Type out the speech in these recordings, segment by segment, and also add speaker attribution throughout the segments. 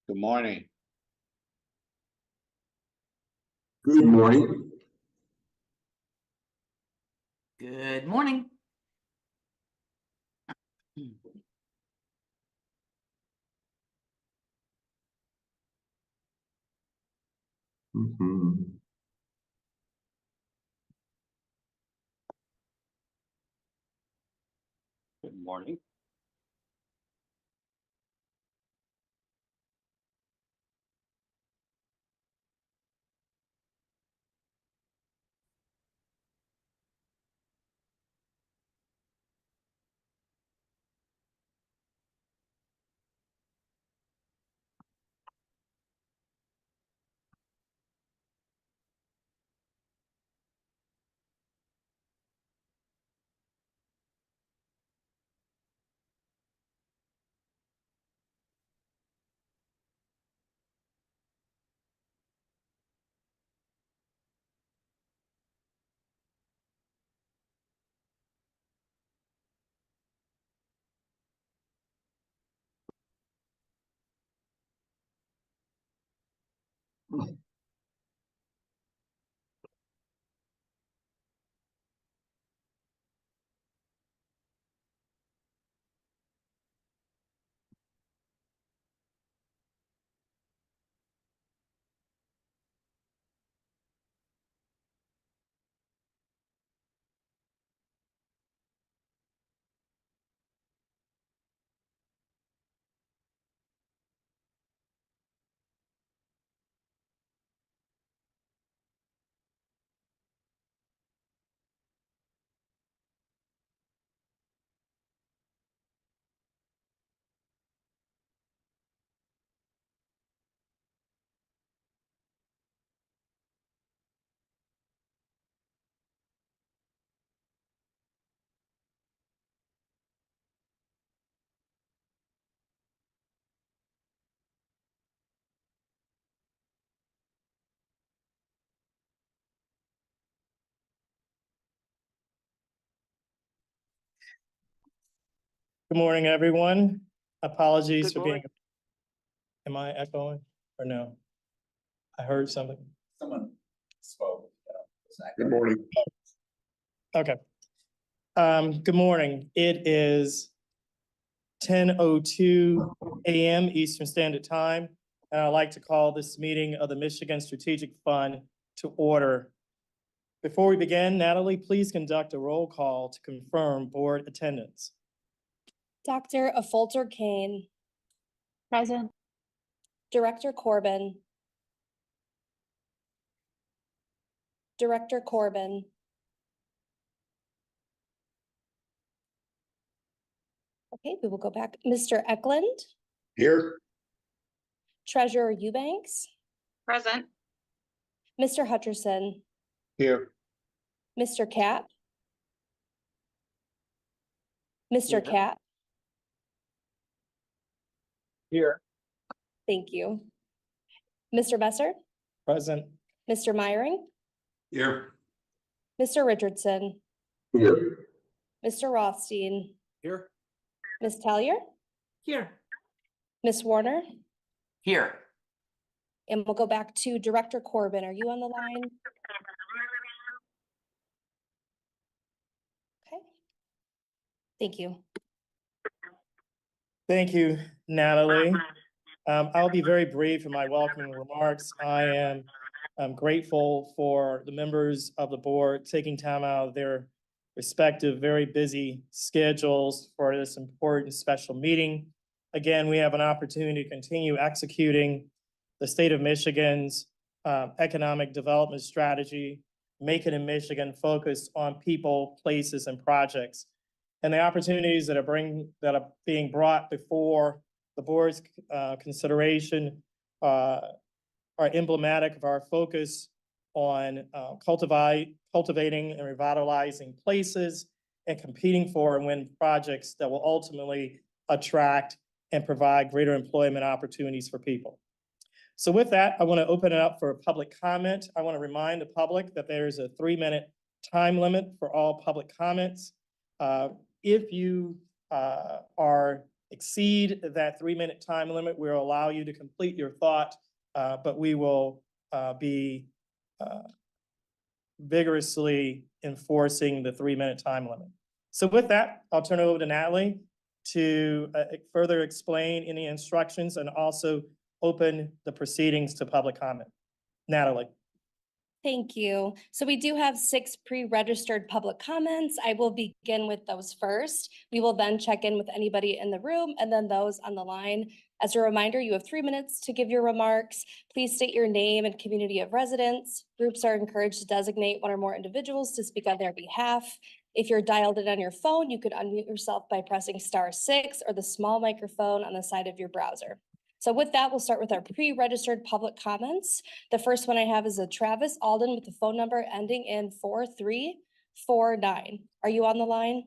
Speaker 1: Good morning.
Speaker 2: Good morning.
Speaker 3: Good morning.
Speaker 2: Mhm.
Speaker 1: Good morning.
Speaker 4: Good morning, everyone. Apologies
Speaker 3: Good
Speaker 4: for being.
Speaker 3: morning.
Speaker 4: Am I echoing or no? I heard something.
Speaker 2: Someone spoke. Good morning.
Speaker 4: Okay. Good morning. It is 10:02 a.m. Eastern Standard Time, and I'd like to call this meeting of the Michigan Strategic Fund to order. Before we begin, Natalie, please conduct a roll call to confirm board attendance.
Speaker 5: Dr. Affolter Kane.
Speaker 6: Present.
Speaker 5: Director Corbin. Director Corbin. Okay, we will go back. Mr. Eklund.
Speaker 2: Here.
Speaker 5: Treasurer Eubanks.
Speaker 6: Present.
Speaker 5: Mr. Hutcherson.
Speaker 1: Here.
Speaker 5: Mr. Cap. Mr.
Speaker 1: Here.
Speaker 5: Cap.
Speaker 4: Here.
Speaker 5: Thank you. Mr. Besser.
Speaker 4: Present.
Speaker 5: Mr. Myring.
Speaker 2: Here.
Speaker 5: Mr. Richardson.
Speaker 2: Here.
Speaker 5: Mr. Rothstein.
Speaker 3: Here.
Speaker 5: Ms. Tellier.
Speaker 3: Here.
Speaker 5: Ms. Warner.
Speaker 3: Here.
Speaker 5: And we'll go back to Director Corbin. Are you on the line? Okay. Thank you.
Speaker 4: Thank you, Natalie. I'll be very brief in my welcoming remarks. I'm grateful for the members of the board taking time out of their respective very busy schedules for this important special meeting. Again, we have an opportunity to continue executing the state of Michigan's economic development strategy, Make It in Michigan, focused on people, places, and projects. And the opportunities that are being brought before the board's consideration are emblematic of our focus on cultivating and revitalizing places and competing for and win projects that will ultimately attract and provide greater employment opportunities for people. So with that, I want to open it up for public comment. I want to remind the public that there's a 3-minute time limit for all public comments. If you are exceed that 3-minute time limit, we'll allow you to complete your thought, but we will be vigorously enforcing the 3-minute time limit. So with that, I'll turn it over to Natalie to further explain any instructions and also open the proceedings to public comment. Natalie.
Speaker 5: Thank you. So we do have 6 pre-registered public comments. I will begin with those first. We will then check in with anybody in the room and then those on the line. As a reminder, you have 3 minutes to give your remarks. Please state your name and community of residence. Groups are encouraged to designate 1 or more individuals to speak on their behalf. If you're dialed in on your phone, you could unmute yourself by pressing *6 or the small microphone on the side of your browser. So with that, we'll start with our pre-registered public comments. The first one I have is a Travis Alden with the phone number ending in 4349. Are you on the line?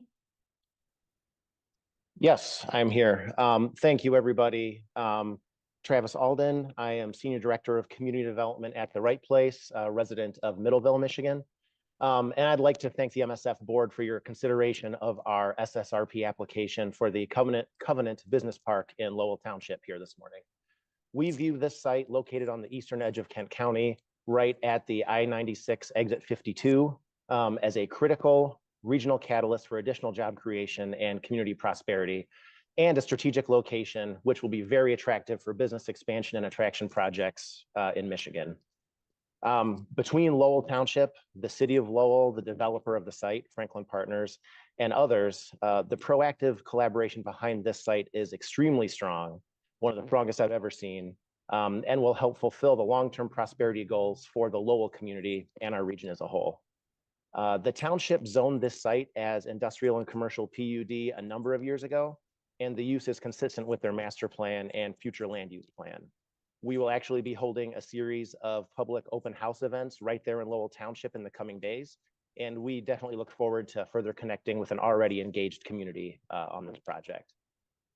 Speaker 1: Yes, I'm here. Thank you, everybody. Travis Alden. I am Senior Director of Community Development at The Right Place, a resident of Middleville, Michigan. And I'd like to thank the MSF Board for your consideration of our SSRP application for the Covenant Business Park in Lowell Township here this morning. We view this site located on the eastern edge of Kent County, right at the I-96 exit 52, as a critical regional catalyst for additional job creation and community prosperity, and a strategic location which will be very attractive for business expansion and attraction projects in Michigan. Between Lowell Township, the city of Lowell, the developer of the site, Franklin Partners, and others, the proactive collaboration behind this site is extremely strong, one of the strongest I've ever seen, and will help fulfill the long-term prosperity goals for the Lowell community and our region as a whole. The township zoned this site as industrial and commercial PUD a number of years ago, and the use is consistent with their master plan and future land use plan. We will actually be holding a series of public open house events right there in Lowell Township in the coming days, and we definitely look forward to further connecting with an already engaged community on this project.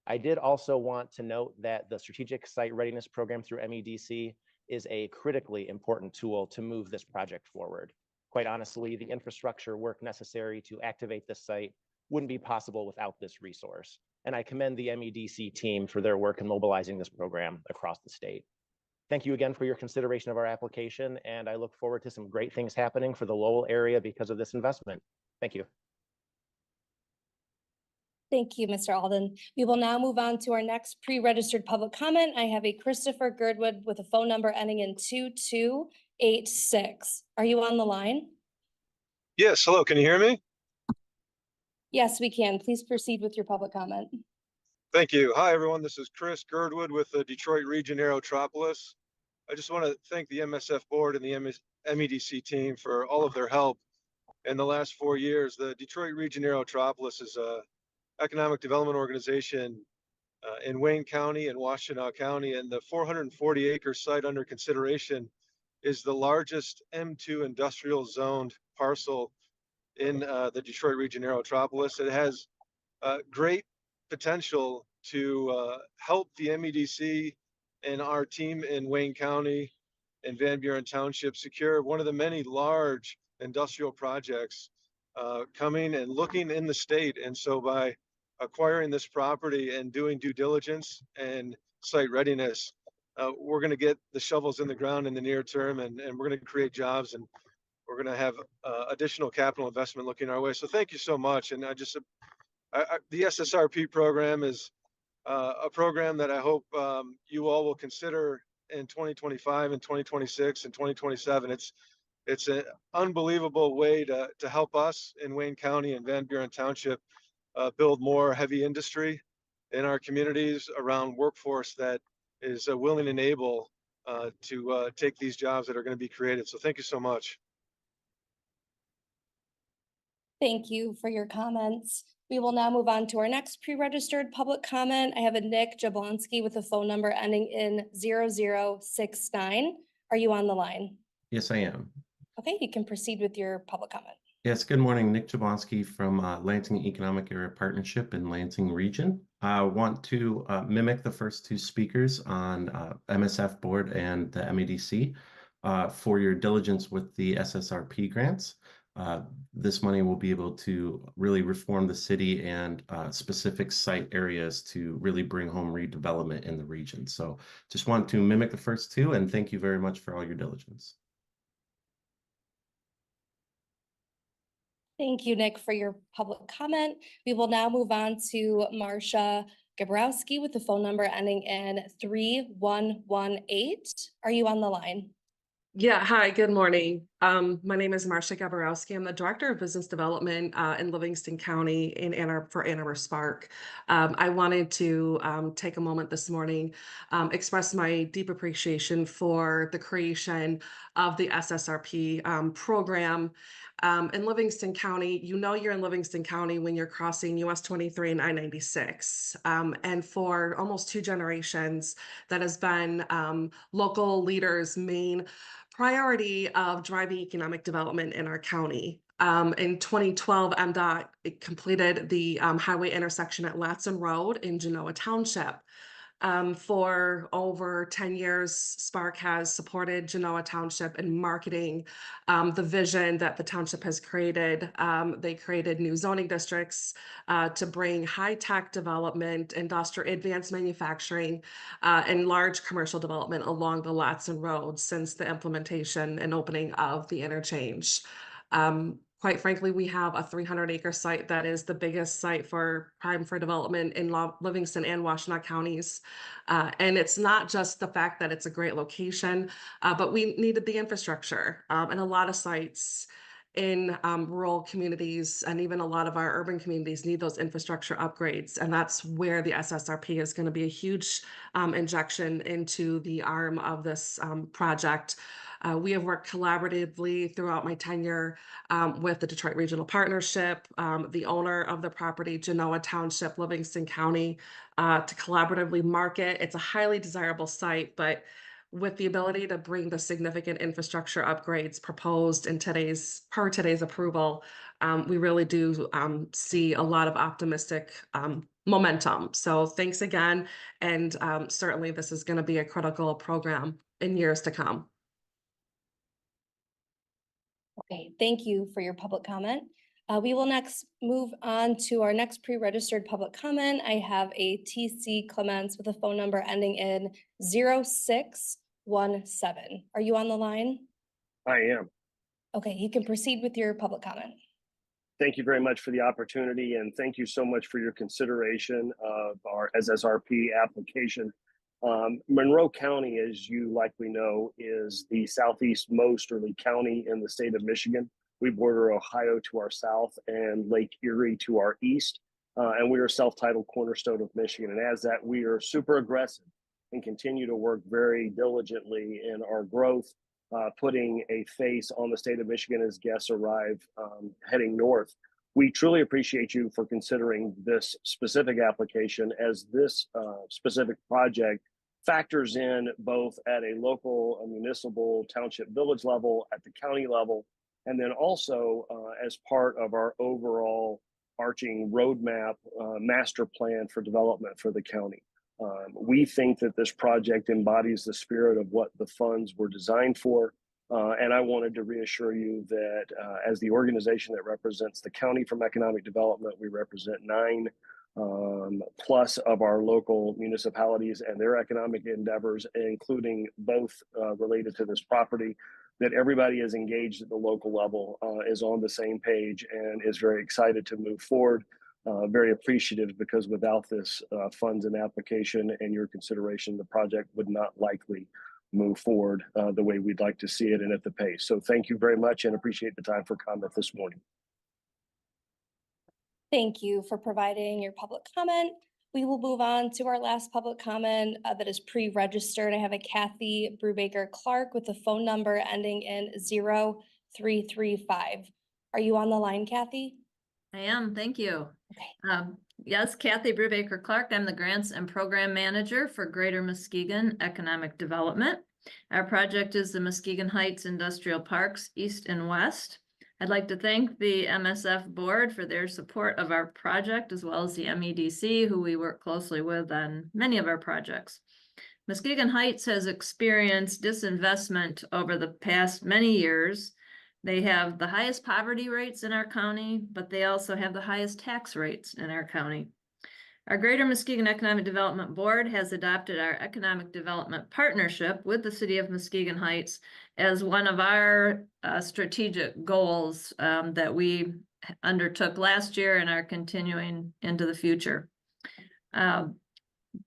Speaker 1: I did also want to note that the Strategic Site Readiness Program through MEDC is a critically important tool to move this project forward. Quite honestly, the infrastructure work necessary to activate this site wouldn't be possible without this resource. And I commend the MEDC team for their work in mobilizing this program across the state. Thank you again for your consideration of our application, and I look forward to some great things happening for the Lowell area because of this investment. Thank you.
Speaker 5: Thank you, Mr. Alden. We will now move on to our next pre-registered public comment. I have a Christopher Girdwood with a phone number ending in 2286. Are you on the line?
Speaker 7: Yes, hello, can you hear me?
Speaker 5: Yes, we can. Please proceed with your public comment.
Speaker 7: Thank you. Hi, everyone. This is Chris Girdwood with the Detroit Region Aerotropolis. I just want to thank the MSF Board and the MEDC team for all of their help in the last 4 years. The Detroit Region Aerotropolis is an economic development organization in Wayne County and Washtenaw County, and the 440-acre site under consideration is the largest M2 industrial zoned parcel in the Detroit Region Aerotropolis. It has great potential to help the MEDC and our team in Wayne County and Van Buren Township secure one of the many large industrial projects coming and looking in the state. And so by acquiring this property and doing due diligence and site readiness, we're going to get the shovels in the ground in the near term, and we're going to create jobs, and we're going to have additional capital investment looking our way. So thank you so much. And the SSRP program is a program that I hope you all will consider in 2025 and 2026 and 2027. It's an unbelievable way to help us in Wayne County and Van Buren Township build more heavy industry in our communities around workforce that is willing and able to take these jobs that are going to be created. So thank you so much.
Speaker 5: Thank you for your comments. We will now move on to our next pre-registered public comment. I have a Nick Jablonski with a phone number ending in 0069. Are you on the line?
Speaker 8: Yes, I am.
Speaker 5: Okay, you can proceed with your public comment.
Speaker 8: Yes, good morning. Nick Jablonski from Lansing Economic Area Partnership in Lansing Region. I want to mimic the first 2 speakers on MSF Board and the MEDC for your diligence with the SSRP grants. this money will be able to really reform the city and specific site areas to really bring home redevelopment in the region. So just want to mimic the first two, and thank you very much for all your diligence.
Speaker 5: Thank you, Nick, for your public comment. We will now move on to Marcia Gabrowski with the phone number ending in 3118. Are you on the line?
Speaker 9: Yeah, hi, good morning. My name is Marcia Gaborowski. I'm the Director of Business Development in Livingston County in Ann Arbor Spark. I wanted to take a moment this morning, express my deep appreciation for the creation of the SSRP program in Livingston County. You know you're in Livingston County when you're crossing US 23 and I-96. And for almost 2 generations, that has been local leaders' main priority of driving economic development in our county. In 2012, MDOT completed the highway intersection at Latson Road in Genoa Township. For over 10 years, Spark has supported Genoa Township in marketing the vision that the township has created. They created new zoning districts to bring high-tech development, industrial advanced manufacturing, and large commercial development along the Latson Road since the implementation and opening of the interchange. Quite frankly, we have a 300-acre site that is the biggest site for prime for development in Livingston and Washtenaw counties. And it's not just the fact that it's a great location, but we needed the infrastructure. And a lot of sites in rural communities and even a lot of our urban communities need those infrastructure upgrades. And that's where the SSRP is going to be a huge injection into the arm of this project. We have worked collaboratively throughout my tenure with the Detroit Regional Partnership, the owner of the property, Genoa Township, Livingston County, to collaboratively market. It's a highly desirable site, but with the ability to bring the significant infrastructure upgrades proposed in today's approval, we really do see a lot of optimistic momentum. So thanks again, and certainly this is going to be a critical program in years to come.
Speaker 5: Okay, thank you for your public comment. We will next move on to our next pre-registered public comment. I have a TC Clements with a phone number ending in 0617. Are you on the line?
Speaker 10: I am.
Speaker 5: Okay, you can proceed with your public comment.
Speaker 10: Thank you very much for the opportunity, and thank you so much for your consideration of our SSRP application. Monroe County, as you likely know, is the southeast mosterly county in the state of Michigan. We border Ohio to our south and Lake Erie to our east, and we are a self-titled cornerstone of Michigan. And as that, we are super aggressive and continue to work very diligently in our growth, putting a face on the state of Michigan as guests arrive heading north. We truly appreciate you for considering this specific application, as this specific project factors in both at a local, a municipal, township, village level, at the county level, and then also as part of our overall arching roadmap master plan for development for the county. We think that this project embodies the spirit of what the funds were designed for. And I wanted to reassure you that as the organization that represents the county from economic development, we represent 9 plus of our local municipalities and their economic endeavors, including both related to this property, that everybody is engaged at the local level, is on the same page, and is very excited to move forward. Very appreciative, because without this funds and application and your consideration, the project would not likely move forward the way we'd like to see it and at the pace. So thank you very much, and appreciate the time for comment this morning.
Speaker 5: Thank you for providing your public comment. We will move on to our last public comment that is pre-registered. I have a Kathy Brubaker Clark with the phone number ending in 0335. Are you on the line, Kathy?
Speaker 11: I am, thank you.
Speaker 5: Okay.
Speaker 11: Yes, Kathy Brubaker Clark. I'm the Grants and Program Manager for Greater Muskegon Economic Development. Our project is the Muskegon Heights Industrial Parks, East and West. I'd like to thank the MSF board for their support of our project, as well as the MEDC, who we work closely with on many of our projects. Muskegon Heights has experienced disinvestment over the past many years, They have the highest poverty rates in our county, but they also have the highest tax rates in our county. Our Greater Muskegon Economic Development Board has adopted our Economic Development Partnership with the City of Muskegon Heights as one of our strategic goals that we undertook last year and are continuing into the future.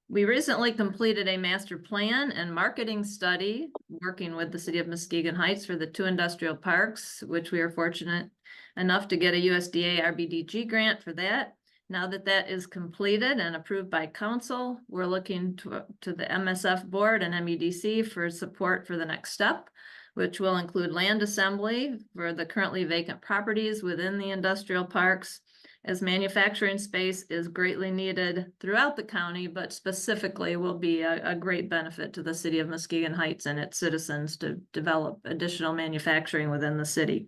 Speaker 11: We recently completed a master plan and marketing study working with the City of Muskegon Heights for the 2 industrial parks, which we are fortunate enough to get a USDA RBDG grant for that. Now that that is completed and approved by council, we're looking to the MSF board and MEDC for support for the next step, which will include land assembly for the currently vacant properties within the industrial parks, as manufacturing space is greatly needed throughout the county, but specifically will be a great benefit to the City of Muskegon Heights and its citizens to develop additional manufacturing within the city.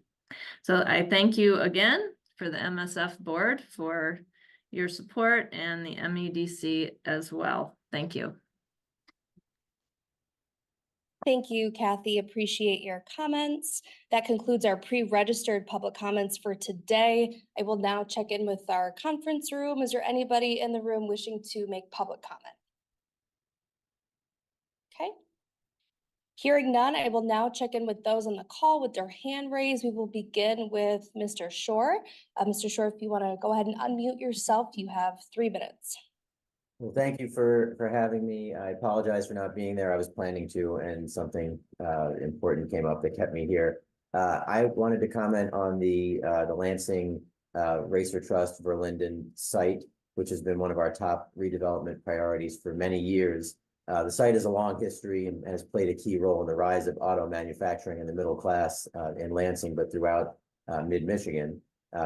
Speaker 11: So I thank you again for the MSF board for your support and the MEDC as well. Thank you.
Speaker 5: Thank you, Kathy. Appreciate your comments. That concludes our pre-registered public comments for today. I will now check in with our conference room. Is there anybody in the room wishing to make public comment? Okay. Hearing none, I will now check in with those on the call with their hand raised. We will begin with Mr. Shore. Mr. Shore, if you want to go ahead and unmute yourself, you have 3 minutes.
Speaker 12: Well, thank you for having me. I apologize for not being there. I was planning to, and something important came up that kept me here. I wanted to comment on the Lansing Racer Trust Verlinden site, which has been one of our top redevelopment priorities for many years. The site has a long history and has played a key role in the rise of auto manufacturing in the middle class in Lansing, but throughout mid-Michigan.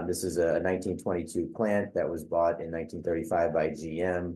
Speaker 12: This is a 1922 plant that was bought in 1935 by GM.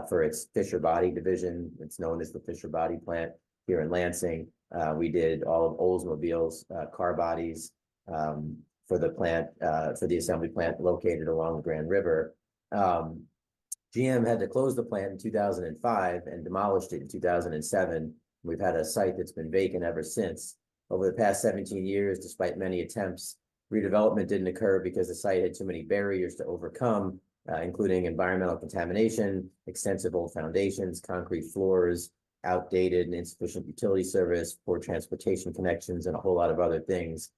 Speaker 12: For its Fisher Body division. It's known as the Fisher Body plant here in Lansing. We did all of Oldsmobile's car bodies for the plant, for the assembly plant located along the Grand River. GM had to close the plant in 2005 and demolished it in 2007. We've had a site that's been vacant ever since. Over the past 17 years, despite many attempts, redevelopment didn't occur because the site had too many barriers to overcome, including environmental contamination, extensive old foundations, concrete floors, outdated and insufficient utility service, poor transportation connections, and a whole lot of other things.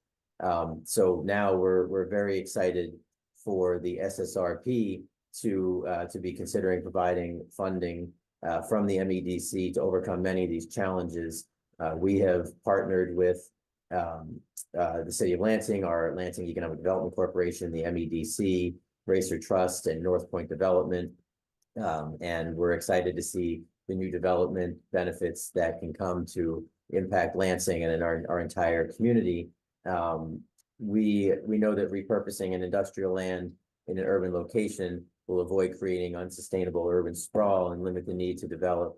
Speaker 12: So now we're very excited for the SSRP to be considering providing funding from the MEDC to overcome many of these challenges. We have partnered with the City of Lansing, our Lansing Economic Development Corporation, the MEDC, Racer Trust, and North Point Development. And we're excited to see the new development benefits that can come to impact Lansing and in our entire community. We know that repurposing an industrial land in an urban location will avoid creating unsustainable urban sprawl and limit the need to develop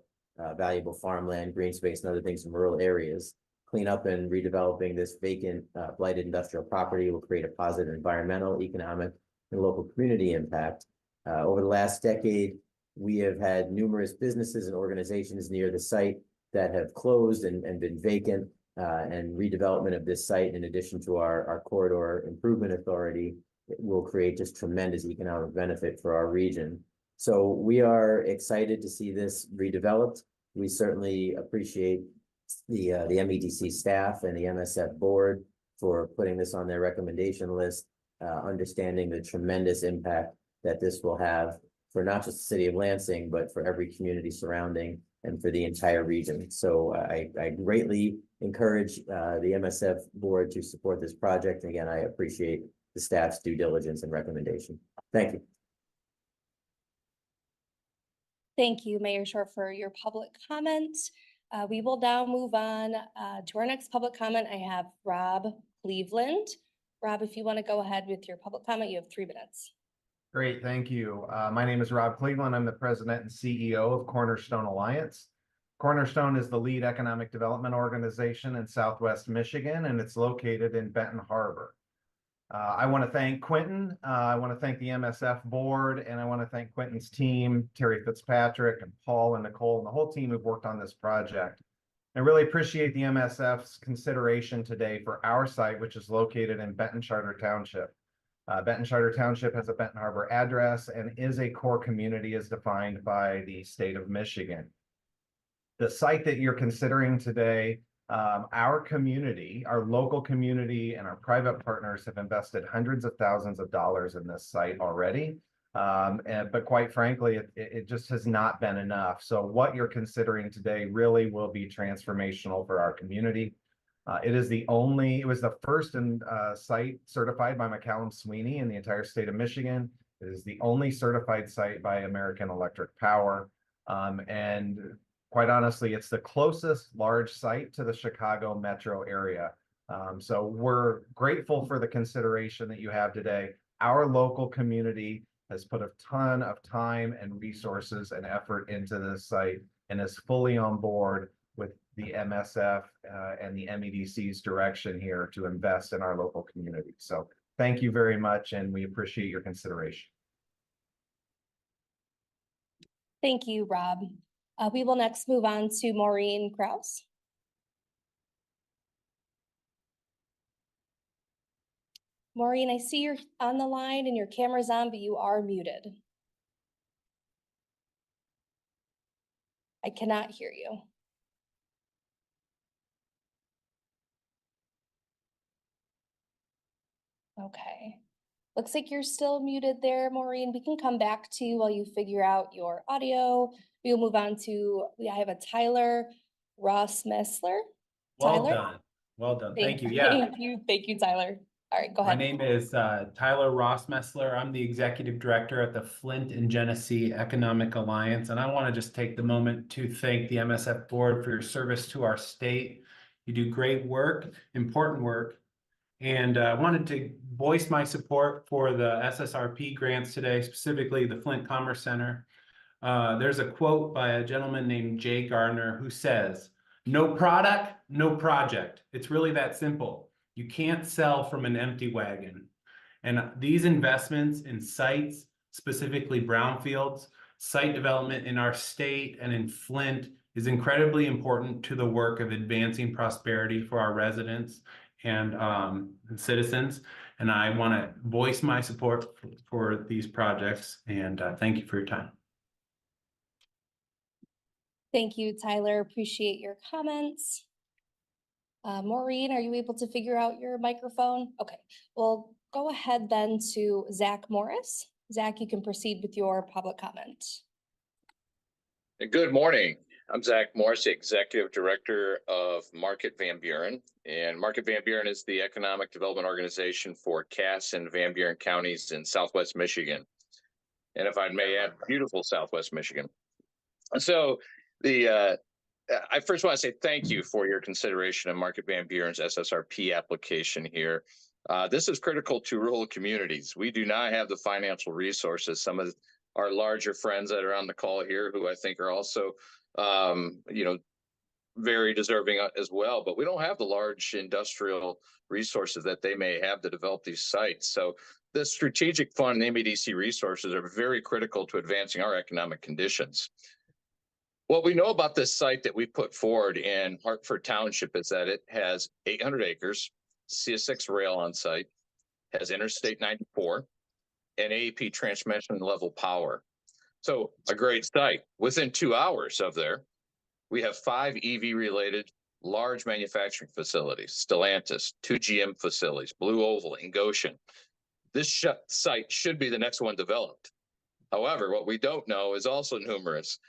Speaker 12: valuable farmland, green space, and other things in rural areas. Clean up and redeveloping this vacant, blighted industrial property will create a positive environmental, economic, and local community impact. Over the last decade, we have had numerous businesses and organizations near the site that have closed and been vacant, and redevelopment of this site, in addition to our corridor improvement authority, will create just tremendous economic benefit for our region. So we are excited to see this redeveloped. We certainly appreciate the MEDC staff and the MSF board for putting this on their recommendation list, understanding the tremendous impact that this will have for not just the city of Lansing, but for every community surrounding and for the entire region. So I greatly encourage the MSF board to support this project. And again, I appreciate the staff's due diligence and recommendation. Thank you.
Speaker 5: Thank you, Mayor Shore, for your public comment. We will now move on to our next public comment. I have Rob Cleveland. Rob, if you want to go ahead with your public comment, you have 3 minutes.
Speaker 13: Great, thank you. My name is Rob Cleveland. I'm the president and CEO of Cornerstone Alliance. Cornerstone is the lead economic development organization in Southwest Michigan, and it's located in Benton Harbor. I want to thank Quentin. I want to thank the MSF board, and I want to thank Quentin's team, Terry Fitzpatrick and Paul and Nicole and the whole team who've worked on this project. I really appreciate the MSF's consideration today for our site, which is located in Benton Charter Township. Benton Charter Township has a Benton Harbor address and is a core community as defined by the state of Michigan. The site that you're considering today, our community, our local community, and our private partners have invested hundreds of thousands of dollars in this site already. But quite frankly, it just has not been enough. So what you're considering today really will be transformational for our community. It was the first site certified by McCallum Sweeney in the entire state of Michigan. It is the only certified site by American Electric Power. And quite honestly, it's the closest large site to the Chicago metro area. So we're grateful for the consideration that you have today. Our local community has put a ton of time and resources and effort into this site and is fully on board with the MSF and the MEDC's direction here to invest in our local community. So thank you very much, and we appreciate your consideration.
Speaker 5: Thank you, Rob. We will next move on to Maureen Kraus. Maureen, I see you're on the line and your camera's on, but you are muted. I cannot hear you. Okay. Looks like you're still muted there, Maureen. We can come back to you while you figure out your audio. We will move on to, I have a Tyler Ross-Messler.
Speaker 14: Well done. Well done. Thank you. Yeah.
Speaker 5: Thank you, Tyler. All right, go ahead.
Speaker 14: My name is Tyler Ross-Messler. I'm the Executive Director at the Flint and Genesee Economic Alliance. And I want to just take the moment to thank the MSF Board for your service to our state. You do great work, important work. And I wanted to voice my support for the SSRP grants today, specifically the Flint Commerce Center. There's a quote by a gentleman named Jay Gardner who says, "No product, no project." It's really that simple. You can't sell from an empty wagon. And these investments in sites, specifically brownfields, site development in our state and in Flint is incredibly important to the work of advancing prosperity for our residents and citizens. And I want to voice my support for these projects. And thank you for your time.
Speaker 5: Thank you, Tyler. Appreciate your comments. Maureen, are you able to figure out your microphone? Okay, well, go ahead then to Zach Morris. Zach, you can proceed with your public comment.
Speaker 15: Good morning. I'm Zach Morris, the Executive Director of Market Van Buren. And Market Van Buren is the economic development organization for Cass and Van Buren counties in Southwest Michigan. And if I may add, beautiful Southwest Michigan. So I first want to say thank you for your consideration of Market Van Buren's SSRP application here. This is critical to rural communities. We do not have the financial resources. Some of our larger friends that are on the call here, who I think are also, very deserving as well, but we don't have the large industrial resources that they may have to develop these sites. So the strategic fund and MEDC resources are very critical to advancing our economic conditions. What we know about this site that we put forward in Hartford Township is that it has 800 acres, CS6 rail on site, has Interstate 94, and AEP transmission level power. So a great site. Within 2 hours of there, we have 5 EV-related large manufacturing facilities, Stellantis, 2 GM facilities, Blue Oval, and Goshen. This site should be the next one developed. However, what we don't know is also numerous.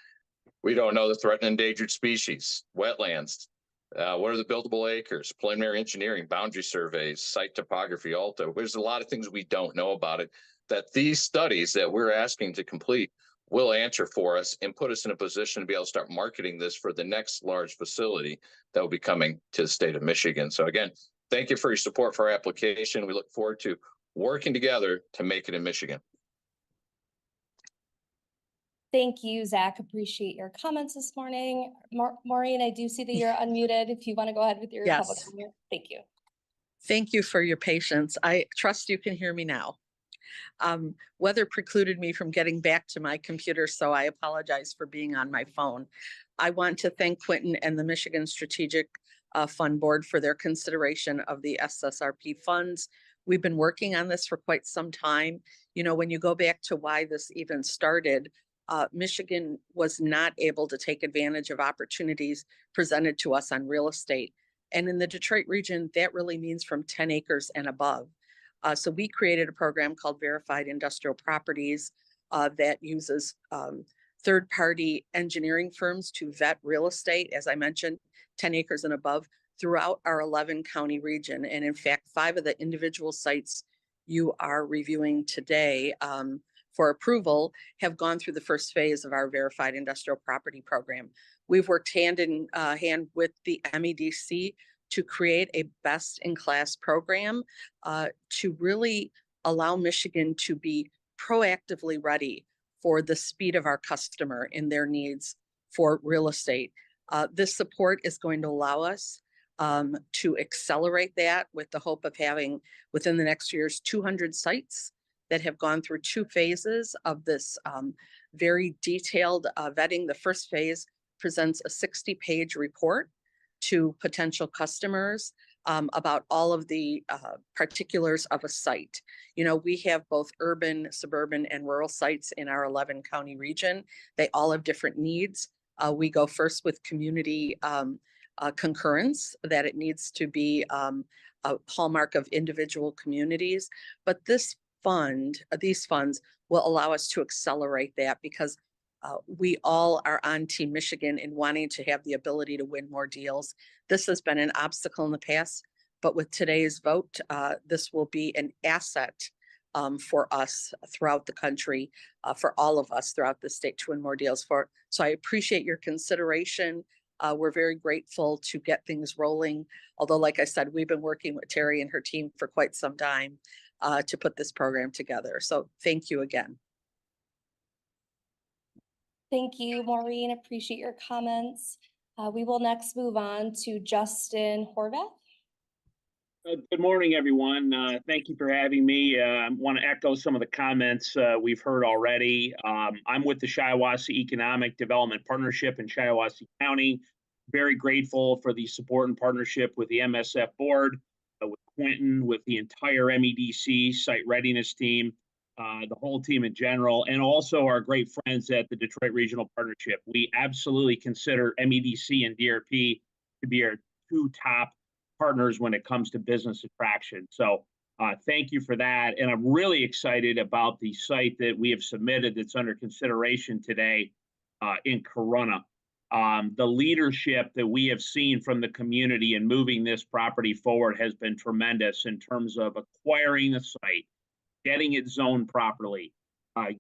Speaker 15: We don't know the threatened endangered species, wetlands, what are the buildable acres, preliminary engineering, boundary surveys, site topography, ALTA. There's a lot of things we don't know about it that these studies that we're asking to complete will answer for us and put us in a position to be able to start marketing this for the next large facility that will be coming to the state of Michigan. So again, thank you for your support for our application. We look forward to working together to make it in Michigan.
Speaker 5: Thank you, Zach. Appreciate your comments this morning. Maureen, I do see that you're unmuted. If you want to go ahead with your public comment. Thank you.
Speaker 16: Thank you for your patience. I trust you can hear me now. Weather precluded me from getting back to my computer, so I apologize for being on my phone. I want to thank Quentin and the Michigan Strategic Fund Board for their consideration of the SSRP funds. We've been working on this for quite some time. You know, when you go back to why this even started, Michigan was not able to take advantage of opportunities presented to us on real estate. And in the Detroit region, that really means from 10 acres and above. So we created a program called Verified Industrial Properties that uses third-party engineering firms to vet real estate, as I mentioned, 10 acres and above, throughout our 11-county region. And in fact, 5 of the individual sites you are reviewing today for approval have gone through the first phase of our Verified Industrial Property Program. We've worked hand in hand with the MEDC to create a best-in-class program to really allow Michigan to be proactively ready for the speed of our customer in their needs for real estate. This support is going to allow us to accelerate that with the hope of having within the next year's 200 sites that have gone through 2 phases of this very detailed vetting. The first phase presents a 60-page report to potential customers about all of the particulars of a site. You know, we have both urban, suburban, and rural sites in our 11-county region. They all have different needs. We go first with community concurrence, that it needs to be a hallmark of individual communities. But this fund, these funds will allow us to accelerate that, because we all are on Team Michigan in wanting to have the ability to win more deals. This has been an obstacle in the past, but with today's vote, this will be an asset for us throughout the country, for all of us throughout the state to win more deals for. So I appreciate your consideration. We're very grateful to get things rolling. Although, like I said, we've been working with Terry and her team for quite some time to put this program together. So thank you again.
Speaker 5: Thank you, Maureen. Appreciate your comments. We will next move on to Justin Horvath.
Speaker 17: Good morning, everyone. Thank you for having me. I want to echo some of the comments we've heard already. I'm with the Shiawassee Economic Development Partnership in Shiawassee County. Very grateful for the support and partnership with the MSF board, with Quentin, with the entire MEDC site readiness team, the whole team in general, and also our great friends at the Detroit Regional Partnership. We absolutely consider MEDC and DRP to be our 2 top partners when it comes to business attraction. So thank you for that. And I'm really excited about the site that we have submitted that's under consideration today in Corona. The leadership that we have seen from the community in moving this property forward has been tremendous in terms of acquiring the site, getting it zoned properly,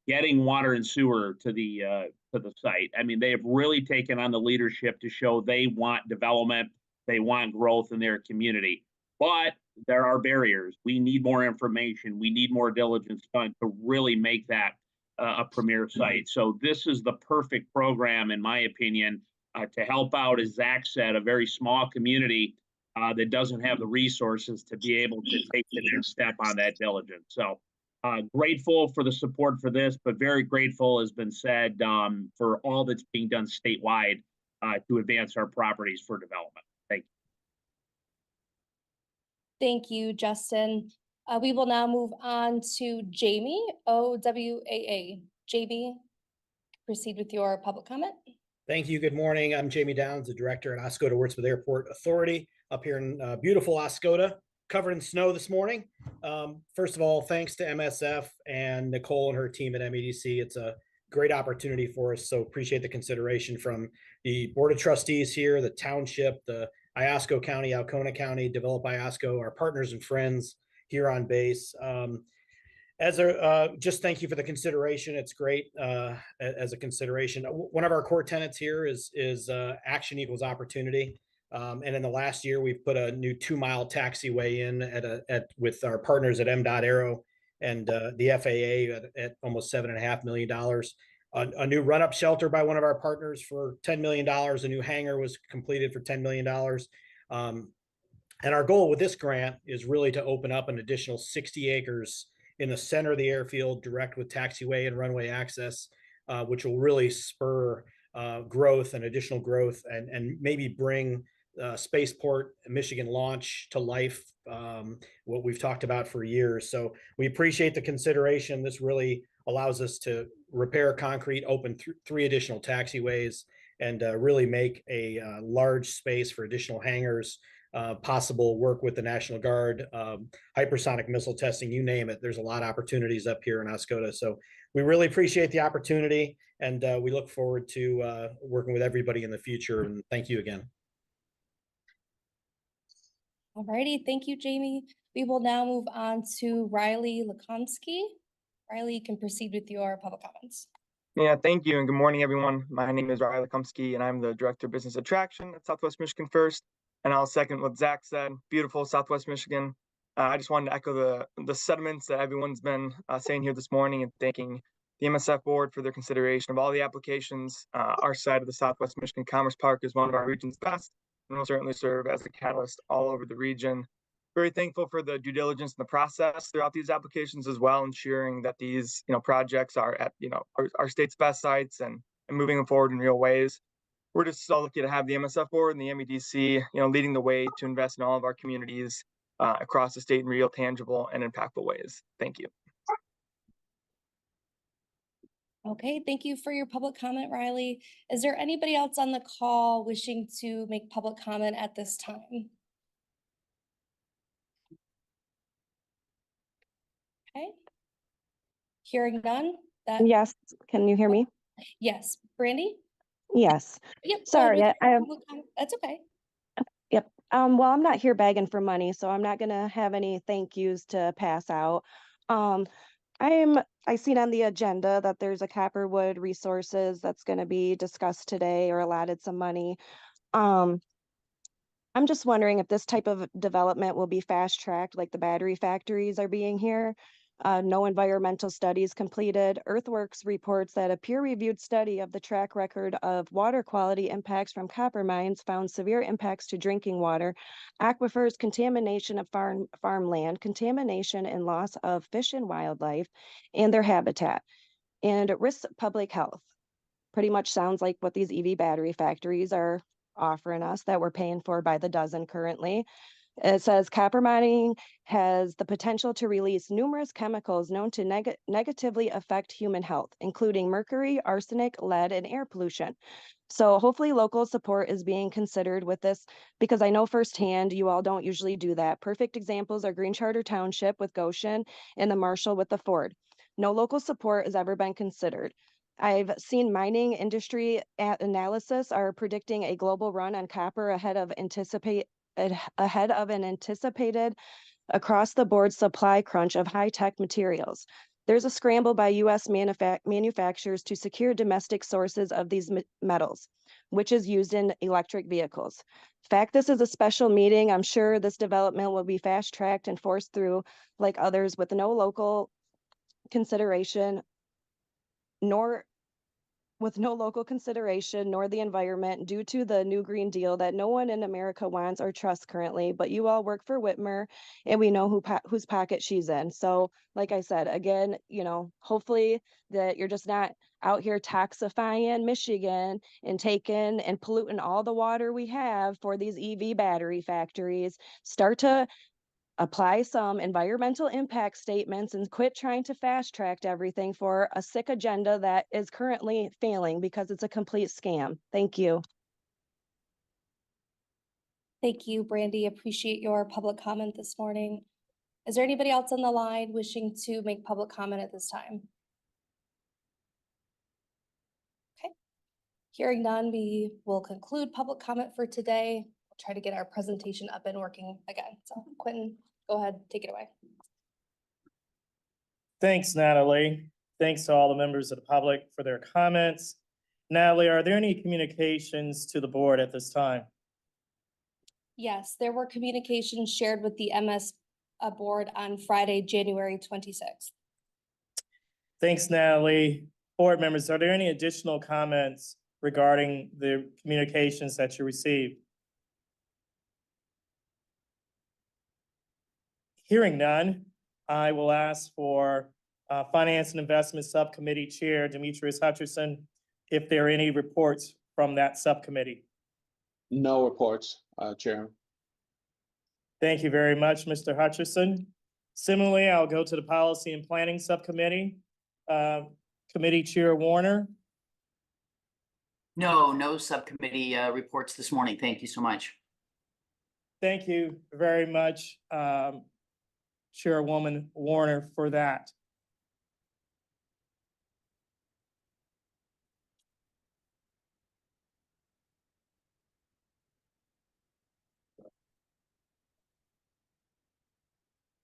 Speaker 17: getting water and sewer to the site. I mean, they have really taken on the leadership to show they want development, they want growth in their community. But there are barriers. We need more information. We need more diligence done to really make that a premier site. So this is the perfect program, in my opinion, to help out, as Zach said, a very small community that doesn't have the resources to be able to take the next step on that diligence. So grateful for the support for this, but very grateful, has been said, for all that's being done statewide to advance our properties for development. Thank you.
Speaker 5: Thank you, Justin. We will now move on to Jamie, OWAA. Jamie, proceed with your public comment.
Speaker 18: Thank you. Good morning. I'm Jamie Downs, the director at Oscoda Wurtsmith Airport Authority up here in beautiful Oscoda, covered in snow this morning. First of all, thanks to MSF and Nicole and her team at MEDC. It's a great opportunity for us, so appreciate the consideration from the Board of Trustees here, the township, the Iosco County, Alcona County, Develop Iosco, our partners and friends here on base. Just thank you for the consideration. It's great as a consideration. One of our core tenets here is action equals opportunity. And in the last year, we've put a new 2-mile taxiway in with our partners at MDOT Aero and the FAA at almost $7.5 million. A new run-up shelter by one of our partners for $10 million. A new hangar was completed for $10 million. And our goal with this grant is really to open up an additional 60 acres in the center of the airfield, direct with taxiway and runway access, which will really spur growth and additional growth, and maybe bring Spaceport Michigan launch to life, what we've talked about for years. So we appreciate the consideration. This really allows us to repair concrete, open three additional taxiways, and really make a large space for additional hangars possible, work with the National Guard, hypersonic missile testing, you name it. There's a lot of opportunities up here in Oscoda. So we really appreciate the opportunity, and we look forward to working with everybody in the future. And thank you again.
Speaker 5: Alrighty, thank you, Jamie. We will now move on to Riley Lakomsky. Riley, you can proceed with your public comments.
Speaker 19: Yeah, thank you, and good morning, everyone. My name is Riley Lakomsky, and I'm the Director of Business Attraction at Southwest Michigan First. And I'll second what Zach said. Beautiful Southwest Michigan. I just wanted to echo the sentiments that everyone's been saying here this morning, and thanking the MSF board for their consideration of all the applications. Our side of the Southwest Michigan Commerce Park is one of our region's best, and will certainly serve as a catalyst all over the region. Very thankful for the due diligence in the process throughout these applications as well, ensuring that these projects are at our state's best sites and moving them forward in real ways. We're just so lucky to have the MSF board and the MEDC leading the way to invest in all of our communities across the state in real, tangible, and impactful ways. Thank you.
Speaker 5: Okay, thank you for your public comment, Riley. Is there anybody else on the call wishing to make public comment at this time? Okay. Hearing none.
Speaker 20: Yes, can you hear me?
Speaker 5: Yes, Brandy?
Speaker 20: Yes.
Speaker 5: Yep.
Speaker 20: Sorry, I have.
Speaker 5: That's okay.
Speaker 20: Yep. Well, I'm not here begging for money, so I'm not gonna have any thank yous to pass out. I seen on the agenda that there's a Copperwood Resources that's gonna be discussed today or allotted some money. I'm just wondering if this type of development will be fast tracked like the battery factories are being here. No environmental studies completed. Earthworks reports that a peer-reviewed study of the track record of water quality impacts from copper mines found severe impacts to drinking water, aquifers, contamination of farmland, contamination and loss of fish and wildlife and their habitat, and risks public health. Pretty much sounds like what these EV battery factories are offering us that we're paying for by the dozen currently. It says copper mining has the potential to release numerous chemicals known to negatively affect human health, including mercury, arsenic, lead, and air pollution. So hopefully local support is being considered with this, because I know firsthand you all don't usually do that. Perfect examples are Green Charter Township with Goshen and the Marshall with the Ford. No local support has ever been considered. I've seen mining industry analysis are predicting a global run on copper ahead of an anticipated across-the-board supply crunch of high-tech materials. There's a scramble by U.S. manufacturers to secure domestic sources of these metals, which is used in electric vehicles. Fact, this is a special meeting. I'm sure this development will be fast-tracked and forced through like others with no local consideration nor the environment due to the new Green Deal that no one in America wants or trusts currently, but you all work for Whitmer and we know whose pocket she's in. So like I said, again, hopefully that you're just not out here toxifying Michigan and taking and polluting all the water we have for these EV battery factories. Start to apply some environmental impact statements and quit trying to fast track everything for a sick agenda that is currently failing because it's a complete scam. Thank you.
Speaker 5: Thank you, Brandy. Appreciate your public comment this morning. Is there anybody else on the line wishing to make public comment at this time? Okay. Hearing none, we will conclude public comment for today. We'll try to get our presentation up and working again. So Quentin, go ahead, take it away.
Speaker 4: Thanks, Natalie. Thanks to all the members of the public for their comments. Natalie, are there any communications to the board at this time?
Speaker 5: Yes, there were communications shared with the MS board on Friday, January 26th.
Speaker 4: Thanks, Natalie. Board members, are there any additional comments regarding the communications that you received? Hearing none, I will ask for Finance and Investment Subcommittee Chair Demetrius Hutcherson if there are any reports from that subcommittee.
Speaker 2: No reports, Chair.
Speaker 4: Thank you very much, Mr. Hutcherson. Similarly, I'll go to the Policy and Planning Subcommittee. Committee Chair Warner.
Speaker 3: No subcommittee reports this morning. Thank you so much.
Speaker 4: Thank you very much, Chairwoman Warner, for that.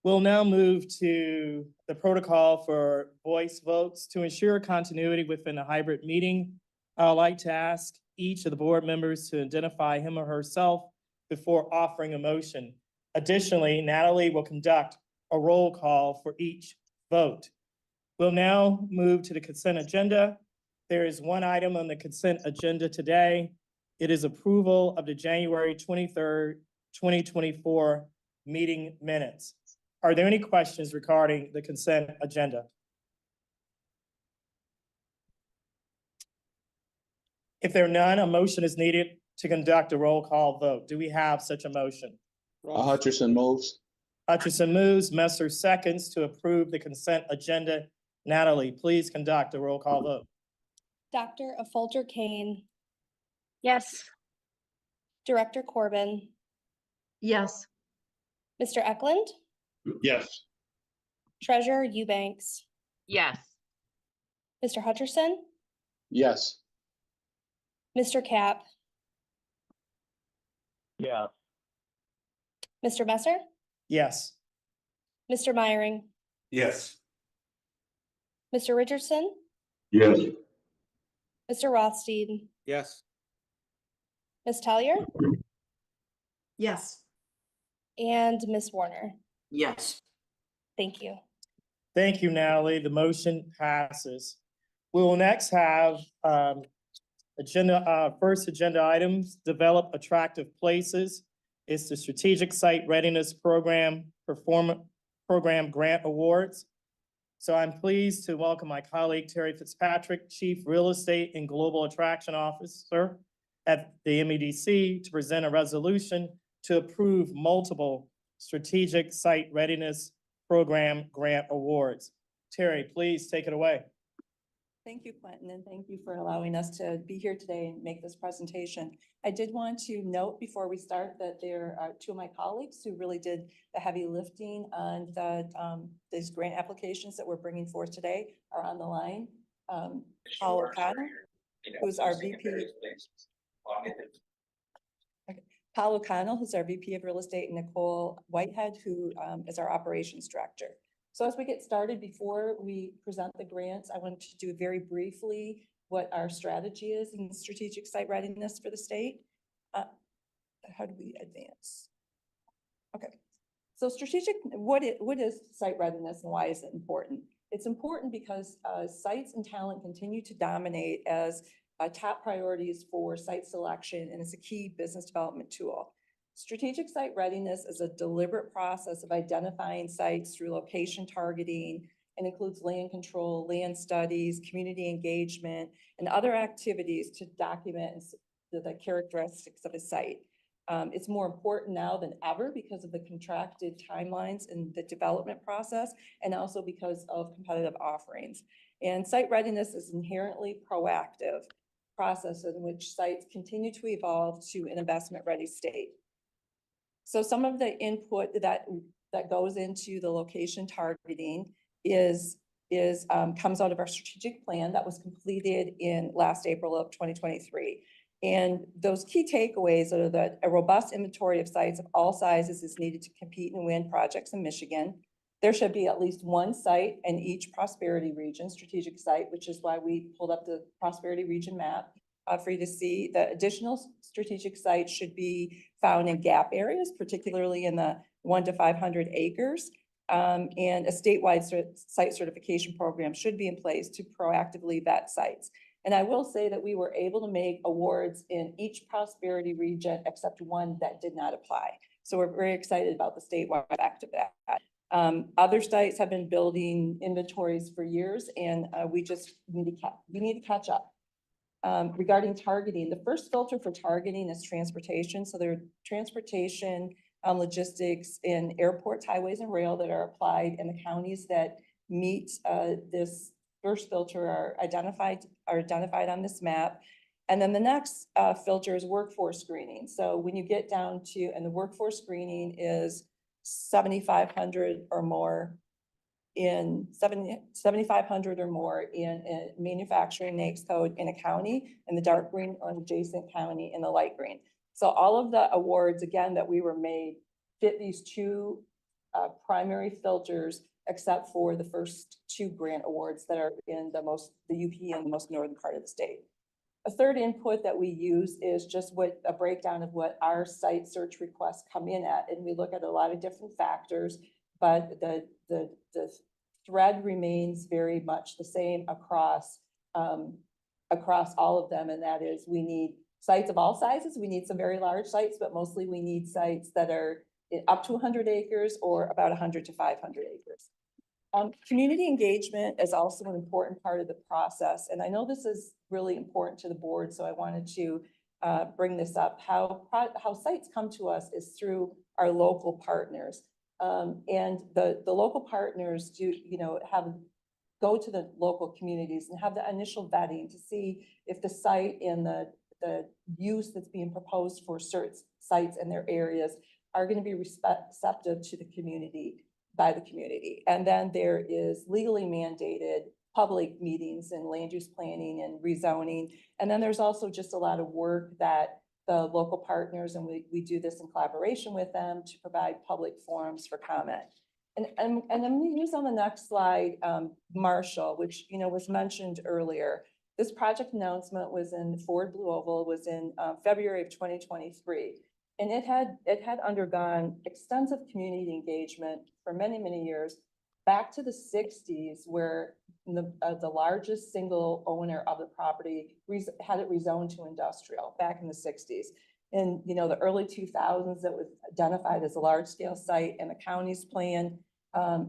Speaker 4: We'll now move to the protocol for voice votes. To ensure continuity within a hybrid meeting, I'd like to ask each of the board members to identify him or herself before offering a motion. Additionally, Natalie will conduct a roll call for each vote. We'll now move to the consent agenda. There is one item on the consent agenda today. It is approval of the January 23rd, 2024 meeting minutes. Are there any questions regarding the consent agenda? If there are none, a motion is needed to conduct a roll call vote. Do we have such a motion?
Speaker 2: Hutcherson moves.
Speaker 4: Hutcherson moves, Messer seconds to approve the consent agenda. Natalie, please conduct a roll call vote.
Speaker 5: Dr. Affolter Kane,
Speaker 6: Yes.
Speaker 5: Director Corbin,
Speaker 11: Yes.
Speaker 5: Mr. Eklund,
Speaker 2: Yes.
Speaker 5: Treasurer Eubanks,
Speaker 3: Yes.
Speaker 5: Mr. Hutcherson,
Speaker 2: Yes.
Speaker 5: Mr. Cap,
Speaker 2: Yeah.
Speaker 5: Mr. Messer,
Speaker 4: Yes.
Speaker 5: Mr. Meyering,
Speaker 2: Yes.
Speaker 5: Mr. Richardson,
Speaker 2: Yes.
Speaker 5: Mr. Rothstein,
Speaker 18: Yes.
Speaker 5: Ms. Tellier,
Speaker 11: Yes.
Speaker 5: and Ms. Warner.
Speaker 3: Yes.
Speaker 5: Thank you.
Speaker 4: Thank you, Natalie. The motion passes. We will next have first agenda items, develop attractive places. It's the Strategic Site Readiness Program Grant Awards. So I'm pleased to welcome my colleague, Terry Fitzpatrick, Chief Real Estate and Global Attraction Officer at the MEDC, to present a resolution to approve multiple Strategic Site Readiness Program Grant Awards. Terry, please take it away.
Speaker 21: Thank you, Quentin, and thank you for allowing us to be here today and make this presentation. I did want to note before we start that there are two of my colleagues who really did the heavy lifting on these grant applications that we're bringing forth today are on the line. Paul O'Connell, who's our VP. Paul O'Connell, who's our VP of Real Estate, and Nicole Whitehead, who is our Operations Director. So as we get started, before we present the grants, I wanted to do very briefly what our strategy is in strategic site readiness for the state. How do we advance? Okay, so what is site readiness and why is it important? It's important because sites and talent continue to dominate as top priorities for site selection, and it's a key business development tool. Strategic site readiness is a deliberate process of identifying sites through location targeting and includes land control, land studies, community engagement, and other activities to document the characteristics of a site. It's more important now than ever because of the contracted timelines in the development process, and also because of competitive offerings. And site readiness is inherently proactive process in which sites continue to evolve to an investment-ready state. So some of the input that goes into the location targeting comes out of our strategic plan that was completed in last April of 2023. And those key takeaways are that a robust inventory of sites of all sizes is needed to compete and win projects in Michigan. There should be at least one site in each prosperity region, strategic site, which is why we pulled up the prosperity region map for you to see. The additional strategic sites should be found in gap areas, particularly in the 1 to 500 acres. And a statewide site certification program should be in place to proactively vet sites. And I will say that we were able to make awards in each prosperity region except one that did not apply. So we're very excited about the statewide effect of that. Other sites have been building inventories for years, and we need to catch up. Regarding targeting, the first filter for targeting is transportation. So there are transportation, logistics, and airports, highways, and rail that are applied, and the counties that meet this first filter are identified on this map. And then the next filter is workforce screening. So when you get down to, and the workforce screening is 7,500 or more in 7,500 or more in a manufacturing NAICS code in a county, and the dark green on adjacent county in the light green. So all of the awards, again, that we were made fit these two primary filters, except for the first two grant awards that are in the UP and the most northern part of the state. A third input that we use is just what a breakdown of what our site search requests come in at. And we look at a lot of different factors, but the thread remains very much the same across all of them. And that is, we need sites of all sizes. We need some very large sites, but mostly we need sites that are up to 100 acres or about 100 to 500 acres. Community engagement is also an important part of the process. And I know this is really important to the board, so I wanted to bring this up. How sites come to us is through our local partners. And the local partners go to the local communities and have the initial vetting to see if the site and the use that's being proposed for certain sites in their areas are going to be receptive to the community, by the community. And then there is legally mandated public meetings and land use planning and rezoning. And then there's also just a lot of work that the local partners, and we do this in collaboration with them, to provide public forums for comment. And I'm going to use on the next slide, Marshall, which was mentioned earlier. This project announcement was in Ford Blue Oval, was in February of 2023. And it had undergone extensive community engagement for many, many years, back to the 60s, where the largest single owner of the property had it rezoned to industrial back in the 60s. In the early 2000s, it was identified as a large-scale site in the county's plan.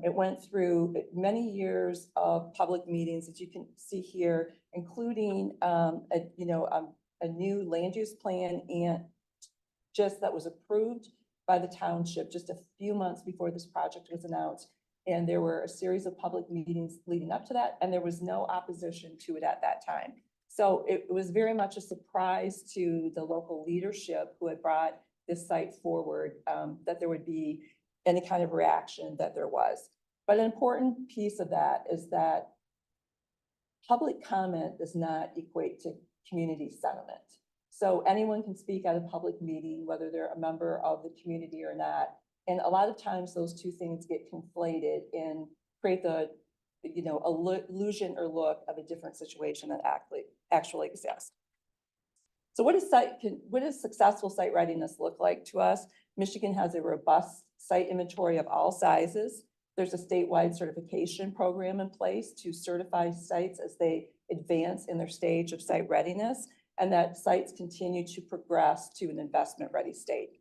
Speaker 21: It went through many years of public meetings, as you can see here, including a new land use plan and just that was approved by the township just a few months before this project was announced. And there were a series of public meetings leading up to that, and there was no opposition to it at that time. So it was very much a surprise to the local leadership who had brought this site forward, that there would be any kind of reaction that there was. But an important piece of that is that public comment does not equate to community sentiment. So anyone can speak at a public meeting, whether they're a member of the community or not. And a lot of times those two things get conflated and create the, illusion or look of a different situation that actually exists. So what does successful site readiness look like to us? Michigan has a robust site inventory of all sizes. There's a statewide certification program in place to certify sites as they advance in their stage of site readiness, and that sites continue to progress to an investment-ready state.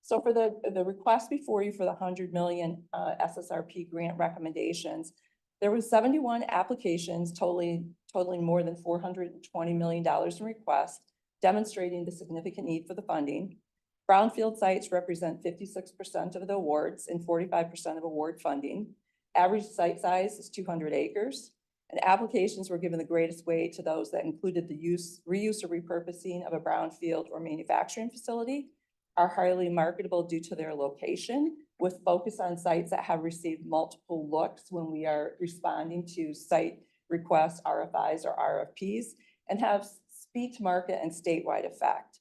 Speaker 21: So for the request before you for the 100 million SSRP grant recommendations, there were 71 applications totaling more than $420 million in requests, demonstrating the significant need for the funding. Brownfield sites represent 56% of the awards and 45% of award funding. Average site size is 200 acres. And applications were given the greatest weight to those that included the reuse or repurposing of a brownfield or manufacturing facility, are highly marketable due to their location, with focus on sites that have received multiple looks when we are responding to site requests, RFIs or RFPs, and have speed to market and statewide effect.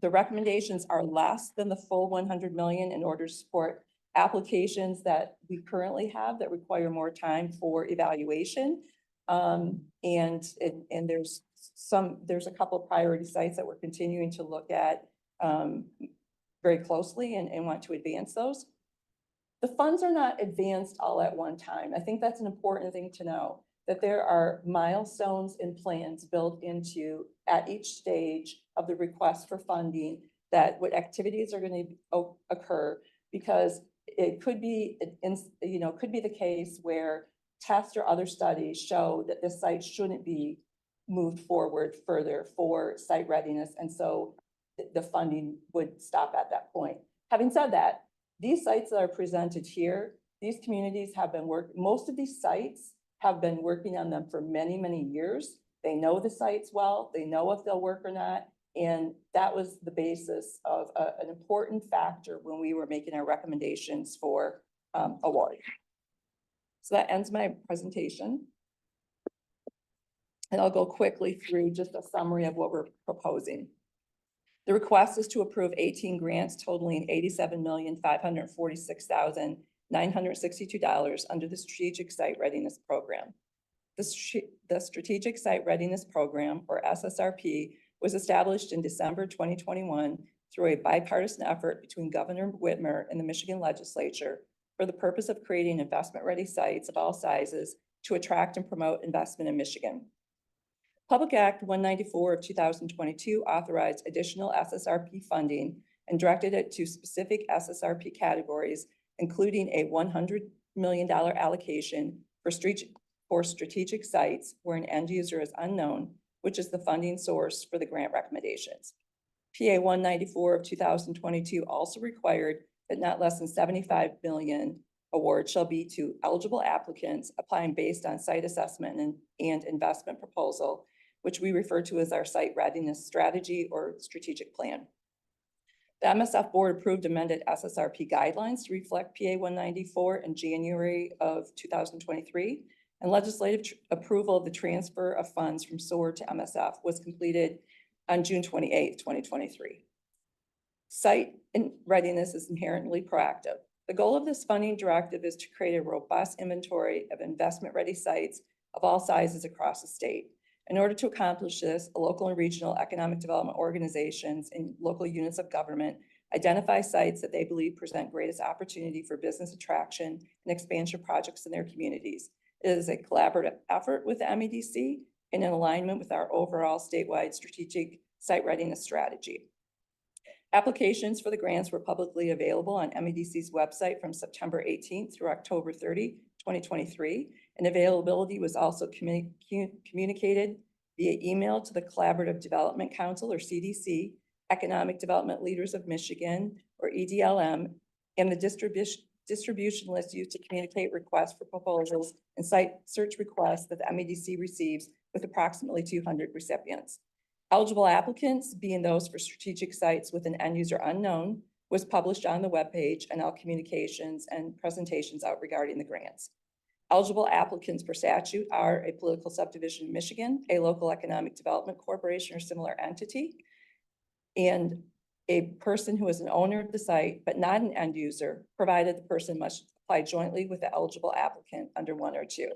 Speaker 21: The recommendations are less than the full 100 million in order to support applications that we currently have that require more time for evaluation. And there's a couple of priority sites that we're continuing to look at very closely and want to advance those. The funds are not advanced all at one time. I think that's an important thing to know, that there are milestones and plans built into at each stage of the request for funding, that what activities are going to occur, because it could be, could be the case where tests or other studies show that this site shouldn't be moved forward further for site readiness. And so the funding would stop at that point. Having said that, these sites that are presented here, these communities have been most of these sites have been working on them for many, many years. They know the sites well, they know if they'll work or not. And that was the basis of an important factor when we were making our recommendations for award. So that ends my presentation. And I'll go quickly through just a summary of what we're proposing. The request is to approve 18 grants totaling $87,546,962 under the Strategic Site Readiness Program. The Strategic Site Readiness Program, or SSRP, was established in December 2021 through a bipartisan effort between Governor Whitmer and the Michigan legislature for the purpose of creating investment-ready sites of all sizes to attract and promote investment in Michigan. Public Act 194 of 2022 authorized additional SSRP funding and directed it to specific SSRP categories, including a $100 million allocation for strategic sites where an end user is unknown, which is the funding source for the grant recommendations. PA 194 of 2022 also required that not less than $75 million award shall be to eligible applicants applying based on site assessment and investment proposal, which we refer to as our site readiness strategy or strategic plan. The MSF board approved amended SSRP guidelines to reflect PA 194 in January of 2023, and legislative approval of the transfer of funds from SOAR to MSF was completed on June 28, 2023. Site readiness is inherently proactive. The goal of this funding directive is to create a robust inventory of investment-ready sites of all sizes across the state. In order to accomplish this, local and regional economic development organizations and local units of government identify sites that they believe present greatest opportunity for business attraction and expansion projects in their communities. It is a collaborative effort with the MEDC and in alignment with our overall statewide strategic site readiness strategy. Applications for the grants were publicly available on MEDC's website from September 18th through October 30, 2023, and availability was also communicated via email to the Collaborative Development Council, or CDC, Economic Development Leaders of Michigan, or EDLM, and the distribution list used to communicate requests for proposals and site search requests that the MEDC receives with approximately 200 recipients. Eligible applicants, being those for strategic sites with an end user unknown, was published on the webpage and all communications and presentations out regarding the grants. Eligible applicants per statute are a political subdivision in Michigan, a local economic development corporation or similar entity, and a person who is an owner of the site but not an end user, provided the person must apply jointly with the eligible applicant under 1 or 2.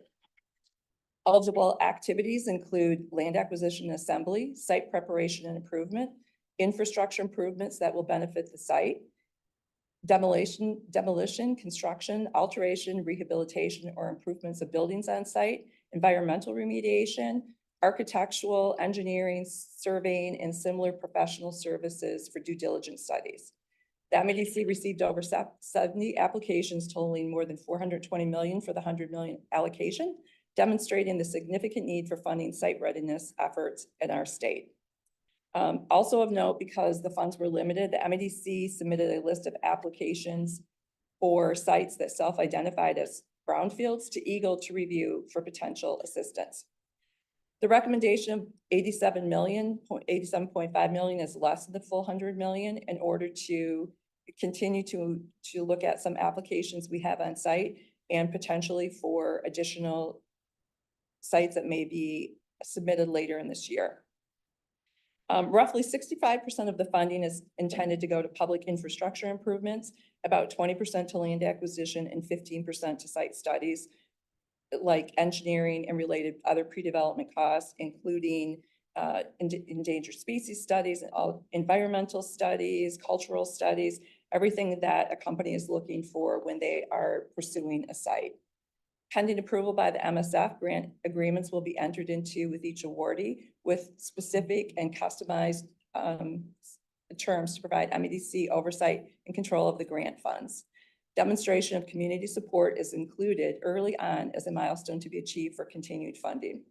Speaker 21: Eligible activities include land acquisition and assembly, site preparation and improvement, infrastructure improvements that will benefit the site, demolition, construction, alteration, rehabilitation, or improvements of buildings on site, environmental remediation, architectural, engineering, surveying, and similar professional services for due diligence studies. The MEDC received over 70 applications totaling more than $420 million for the $100 million allocation, demonstrating the significant need for funding site readiness efforts in our state. Also of note, because the funds were limited, the MEDC submitted a list of applications for sites that self-identified as brownfields to Eagle to review for potential assistance. The recommendation of $87.5 million is less than the full $100 million in order to continue to look at some applications we have on site and potentially for additional sites that may be submitted later in this year. Roughly 65% of the funding is intended to go to public infrastructure improvements, about 20% to land acquisition, and 15% to site studies, like engineering and related other pre-development costs, including endangered species studies, and all environmental studies, cultural studies, everything that a company is looking for when they are pursuing a site. Pending approval by the MSF, grant agreements will be entered into with each awardee with specific and customized terms to provide MEDC oversight and control of the grant funds. Demonstration of community support is included early on as a milestone to be achieved for continued funding.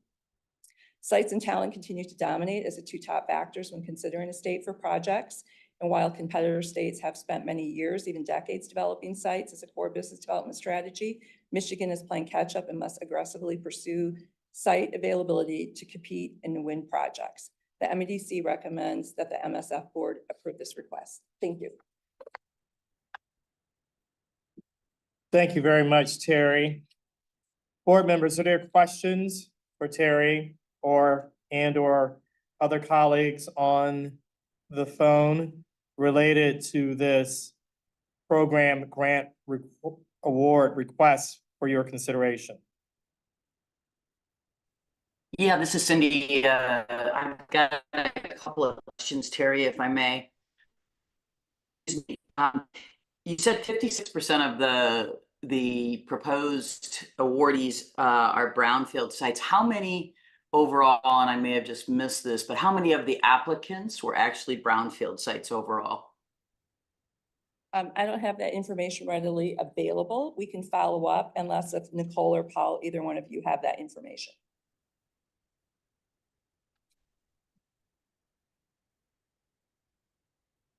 Speaker 21: Sites and talent continue to dominate as the two top factors when considering a state for projects. And while competitor states have spent many years, even decades, developing sites as a core business development strategy, Michigan is playing catch up and must aggressively pursue site availability to compete and win projects. The MEDC recommends that the MSF board approve this request. Thank you.
Speaker 4: Thank you very much, Terry. Board members, are there questions for Terry or other colleagues on the phone related to this program grant award request for your consideration?
Speaker 3: Yeah, this is Cindy. I've got a couple of questions, Terry, if I may. You said 56% of the proposed awardees are brownfield sites. How many overall, and I may have just missed this, but how many of the applicants were actually brownfield sites overall?
Speaker 21: I don't have that information readily available. We can follow up unless if Nicole or Paul, either one of you have that information.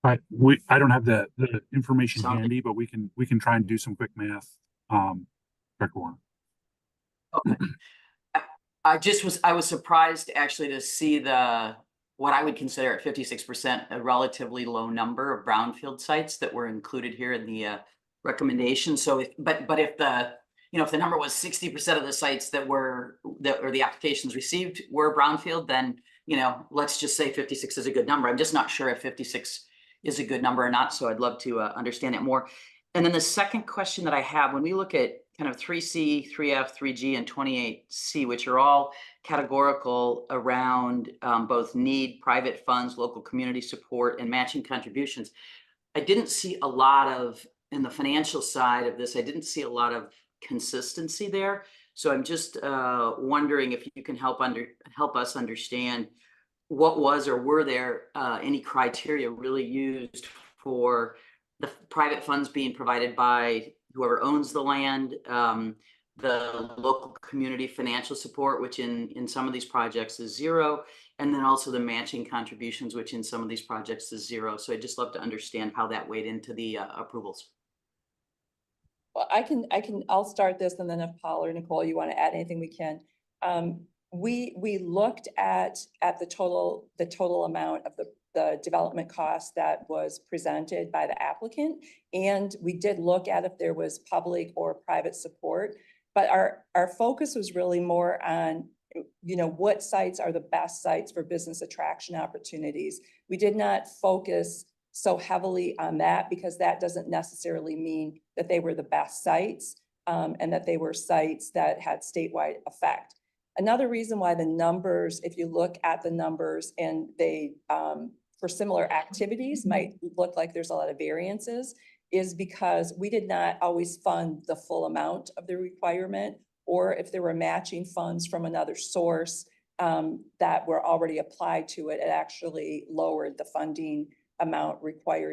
Speaker 1: I don't have the information handy, but we can try and do some quick math. Director Warren.
Speaker 3: Okay. I was surprised actually to see what I would consider at 56%, a relatively low number of brownfield sites that were included here in the recommendation. So if the number was 60% of the sites or the applications received were brownfield, then let's just say 56 is a good number. I'm just not sure if 56 is a good number or not. So I'd love to understand it more. And then the second question that I have, when we look at kind of 3C, 3F, 3G, and 28C, which are all categorical around both need, private funds, local community support, and matching contributions, I didn't see a lot of, in the financial side of this, I didn't see a lot of consistency there. So I'm just wondering if you can help us understand what was or were there any criteria really used for the private funds being provided by whoever owns the land, the local community financial support, which in some of these projects is zero, and then also the matching contributions, which in some of these projects is zero. So I'd just love to understand how that weighed into the approvals.
Speaker 21: Well, I'll start this, and then if Paul or Nicole, you want to add anything, we can. We looked at the total amount of the development cost that was presented by the applicant, and we did look at if there was public or private support. But our focus was really more on what sites are the best sites for business attraction opportunities. We did not focus so heavily on that because that doesn't necessarily mean that they were the best sites and that they were sites that had statewide effect. Another reason why the numbers, if you look at the numbers and they, for similar activities, might look like there's a lot of variances, is because we did not always fund the full amount of the requirement, or if there were matching funds from another source that were already applied to it, it actually lowered the funding amount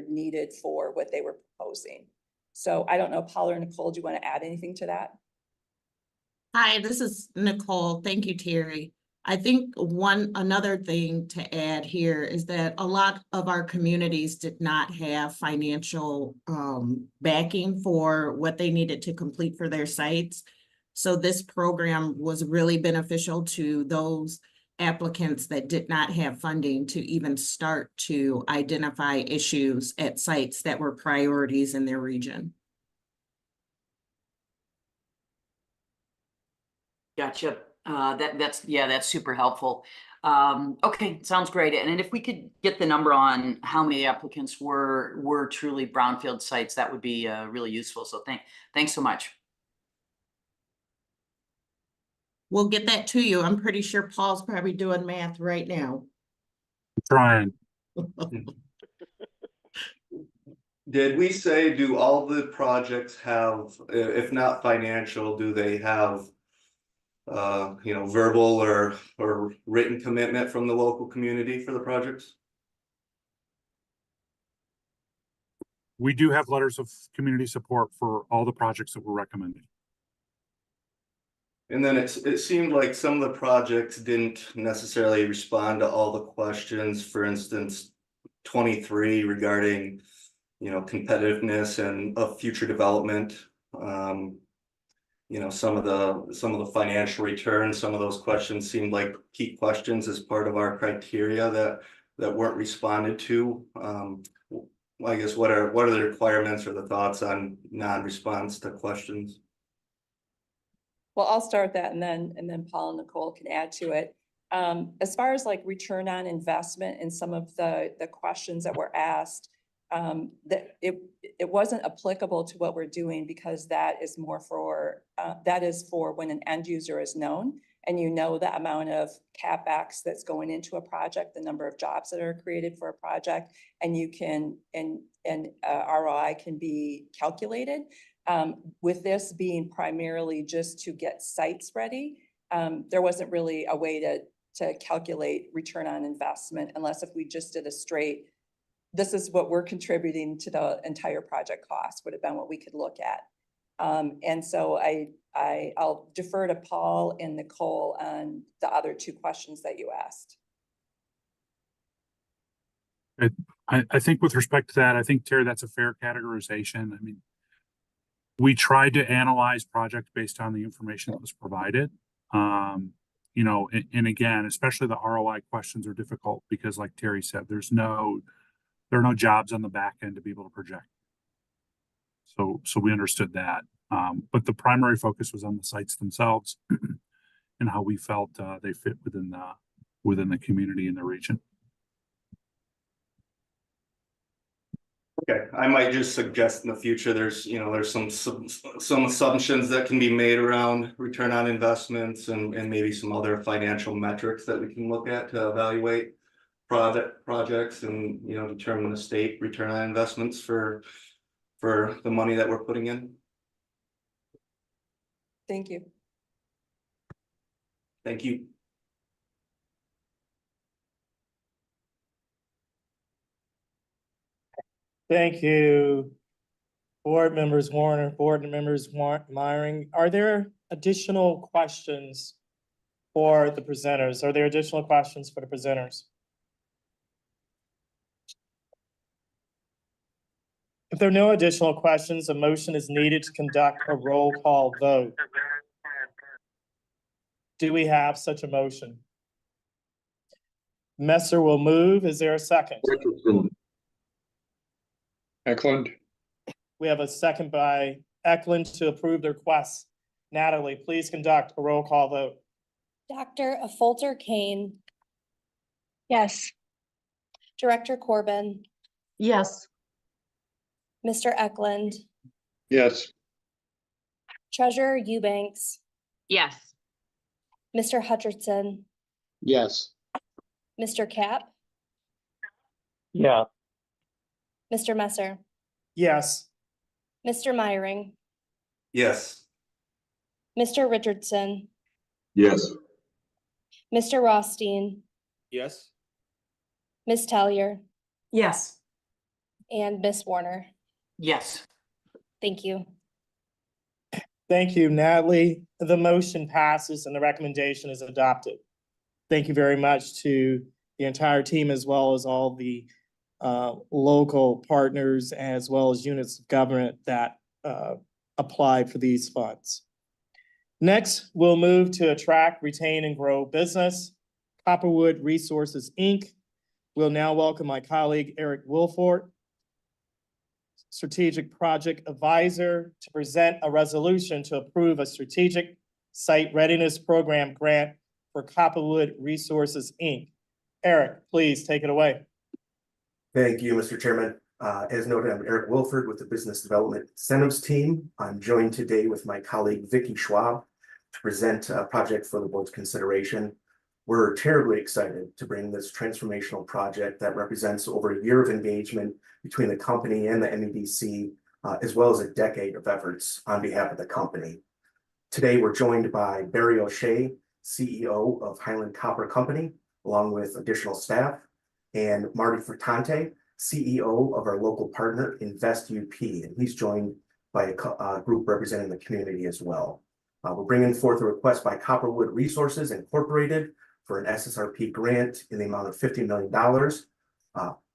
Speaker 21: needed for what they were proposing. So I don't know, Paul or Nicole, do you want to add anything to that?
Speaker 22: Hi, this is Nicole. Thank you, Terry. I think another thing to add here is that a lot of our communities did not have financial backing for what they needed to complete for their sites. So this program was really beneficial to those applicants that did not have funding to even start to identify issues at sites that were priorities in their region.
Speaker 3: Gotcha. That's super helpful. Okay, sounds great. And if we could get the number on how many applicants were truly brownfield sites, that would be really useful. So thanks so much.
Speaker 22: We'll get that to you. I'm pretty sure Paul's probably doing math right now.
Speaker 1: Trying.
Speaker 23: Did we say, do all the projects have, if not financial, do they have verbal or written commitment from the local community for the projects?
Speaker 1: We do have letters of community support for all the projects that we're recommending.
Speaker 23: And then it seemed like some of the projects didn't necessarily respond to all the questions. For instance, 23 regarding, competitiveness and of future development. Some of the financial returns, some of those questions seemed like key questions as part of our criteria that weren't responded to. I guess what are the requirements or the thoughts on non-response to questions?
Speaker 21: Well, I'll start that and then Paul and Nicole can add to it. As far as like return on investment and some of the questions that were asked, that it wasn't applicable to what we're doing because that is more for, that is for when an end user is known and the amount of CapEx that's going into a project, the number of jobs that are created for a project, and you can, and ROI can be calculated. With this being primarily just to get sites ready, there wasn't really a way to calculate return on investment unless if we just did a straight, this is what we're contributing to the entire project cost would have been what we could look at. And so I'll defer to Paul and Nicole on the other two questions that you asked.
Speaker 1: I think with respect to that, I think, Terry, that's a fair categorization. I mean, we tried to analyze projects based on the information that was provided. And again, especially the ROI questions are difficult because like Terry said, there are no jobs on the back end to be able to project. So we understood that. But the primary focus was on the sites themselves and how we felt they fit within the community and the region.
Speaker 23: Okay, I might just suggest in the future, there's some assumptions that can be made around return on investments and maybe some other financial metrics that we can look at to evaluate projects and, determine the state return on investments for the money that we're putting in.
Speaker 21: Thank you.
Speaker 23: Thank you.
Speaker 4: Thank you, board members Warner, board members Myring. Are there additional questions for the presenters? Are there additional questions for the presenters? If there are no additional questions, a motion is needed to conduct a roll call vote. Do we have such a motion? Messer will move. Is there a second?
Speaker 2: Eklund.
Speaker 4: We have a second by Eklund to approve the request. Natalie, please conduct a roll call vote.
Speaker 5: Dr. Affolter Kane,
Speaker 6: Yes.
Speaker 5: Director Corbin,
Speaker 6: Yes.
Speaker 5: Mr. Eklund,
Speaker 2: Yes.
Speaker 5: Treasurer Eubanks,
Speaker 6: Yes.
Speaker 5: Mr. Hutcherson,
Speaker 2: Yes.
Speaker 5: Mr. Cap,
Speaker 19: Yeah.
Speaker 5: Mr. Messer,
Speaker 4: Yes.
Speaker 5: Mr. Myring,
Speaker 23: Yes.
Speaker 5: Mr. Richardson,
Speaker 2: Yes.
Speaker 5: Mr. Rothstein,
Speaker 18: Yes.
Speaker 5: Ms. Tellier,
Speaker 6: Yes.
Speaker 5: and Ms. Warner.
Speaker 3: Yes.
Speaker 5: Thank you.
Speaker 4: Thank you, Natalie. The motion passes and the recommendation is adopted. Thank you very much to the entire team as well as all the local partners as well as units of government that applied for these funds. Next, we'll move to attract, retain, and grow business. Copperwood Resources, Inc. We'll now welcome my colleague, Eric Wilford, Strategic Project Advisor, to present a resolution to approve a Strategic Site Readiness Program grant for Copperwood Resources, Inc. Eric, please take it away.
Speaker 7: Thank you, Mr. Chairman. As noted, I'm Eric Wilford with the Business Development Incentives Team. I'm joined today with my colleague, Vicky Schwab, to present a project for the board's consideration. We're terribly excited to bring this transformational project that represents over a year of engagement between the company and the MEDC, as well as a decade of efforts on behalf of the company. Today, we're joined by Barry O'Shea, CEO of Highland Copper Company, along with additional staff, and Marty Fertante, CEO of our local partner, Invest UP, and he's joined by a group representing the community as well. We're bringing forth a request by Copperwood Resources Incorporated for an SSRP grant in the amount of $50 million.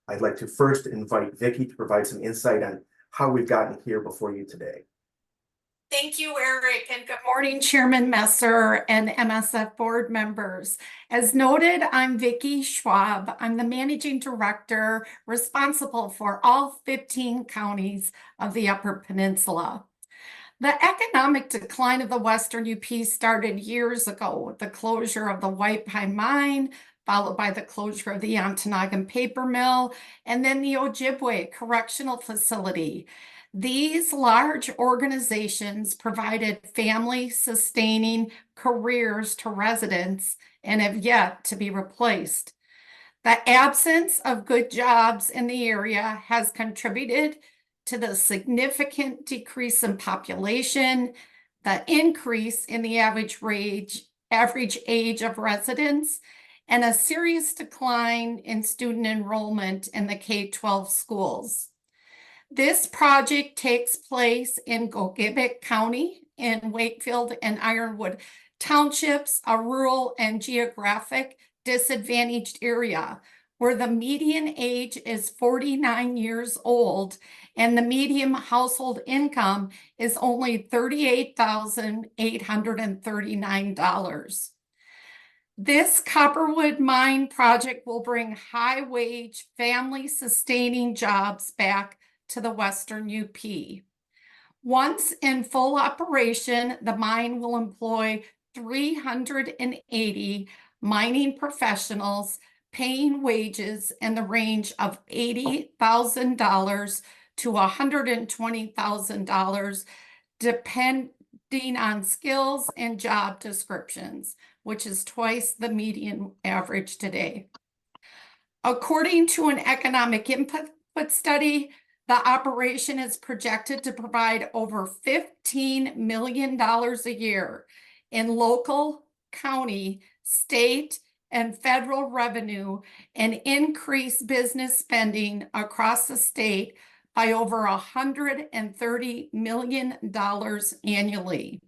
Speaker 7: I'd like to first invite Vicki to provide some insight on how we've gotten here before you today.
Speaker 8: Thank you, Eric, and good morning, Chairman Messer and MSF board members. As noted, I'm Vicki Schwab. I'm the Managing Director responsible for all 15 counties of the Upper Peninsula. The economic decline of the Western UP started years ago with the closure of the White Pine Mine, followed by the closure of the Ontonagon Paper Mill, and then the Ojibwe Correctional Facility. These large organizations provided family-sustaining careers to residents and have yet to be replaced. The absence of good jobs in the area has contributed to the significant decrease in population, the increase in the average age of residents, and a serious decline in student enrollment in the K-12 schools. This project takes place in Gogebic County in Wakefield and Ironwood Townships, a rural and geographic disadvantaged area where the median age is 49 years old and the median household income is only $38,839. This Copperwood Mine project will bring high-wage, family-sustaining jobs back to the Western UP. Once in full operation, the mine will employ 380 mining professionals paying wages in the range of $80,000 to $120,000, depending on skills and job descriptions, which is twice the median average today. According to an economic input study, the operation is projected to provide over $15 million a year in local, county, state, and federal revenue and increase business spending across the state by over $130 million annually.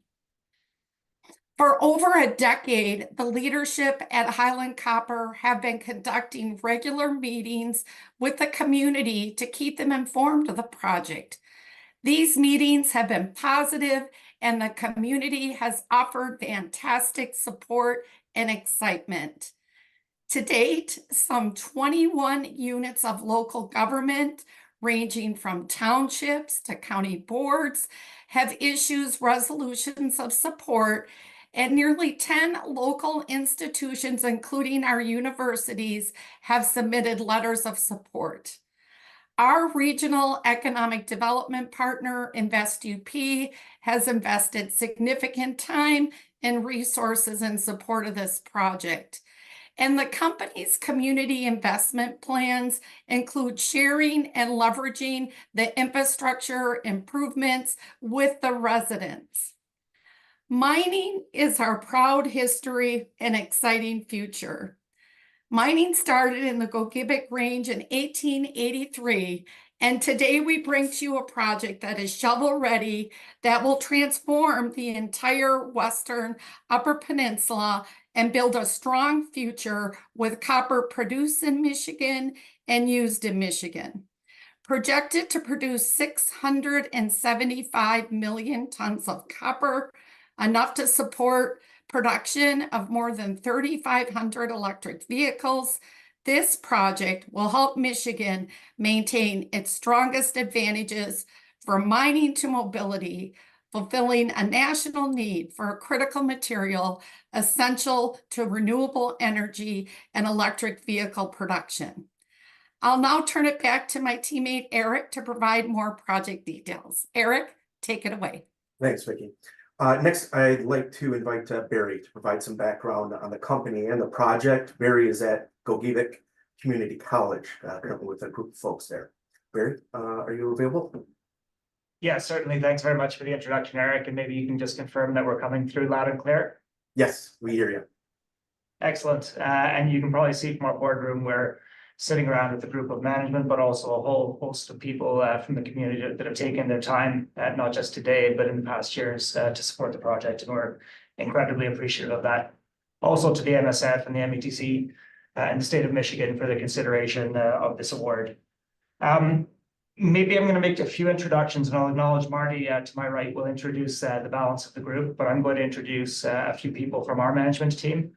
Speaker 8: For over a decade, the leadership at Highland Copper have been conducting regular meetings with the community to keep them informed of the project. These meetings have been positive, and the community has offered fantastic support and excitement. To date, some 21 units of local government, ranging from townships to county boards, have issued resolutions of support, and nearly 10 local institutions, including our universities, have submitted letters of support. Our regional economic development partner, Invest UP, has invested significant time and resources in support of this project. And the company's community investment plans include sharing and leveraging the infrastructure improvements with the residents. Mining is our proud history and exciting future. Mining started in the Gogebic Range in 1883, and today we bring to you a project that is shovel-ready that will transform the entire Western Upper Peninsula and build a strong future with copper produced in Michigan and used in Michigan. Projected to produce 675 million tons of copper, enough to support production of more than 3,500 electric vehicles. This project will help Michigan maintain its strongest advantages from mining to mobility, fulfilling a national need for a critical material essential to renewable energy and electric vehicle production. I'll now turn it back to my teammate Eric to provide more project details. Eric, take it away.
Speaker 7: Thanks, Vicki. Next, I'd like to invite Barry to provide some background on the company and the project. Barry is at Gogebic Community College, currently with a group of folks there. Barry, are you available?
Speaker 9: Yeah, certainly. Thanks very much for the introduction, Eric. And maybe you can just confirm that we're coming through loud and clear.
Speaker 7: Yes, we hear you.
Speaker 9: Excellent. And you can probably see from our boardroom, we're sitting around with a group of management, but also a whole host of people from the community that have taken their time, not just today, but in the past years to support the project. And we're incredibly appreciative of that. Also to the MSF and the METC and the state of Michigan for the consideration of this award. Maybe I'm going to make a few introductions, and I'll acknowledge Marty to my right will introduce the balance of the group, but I'm going to introduce a few people from our management team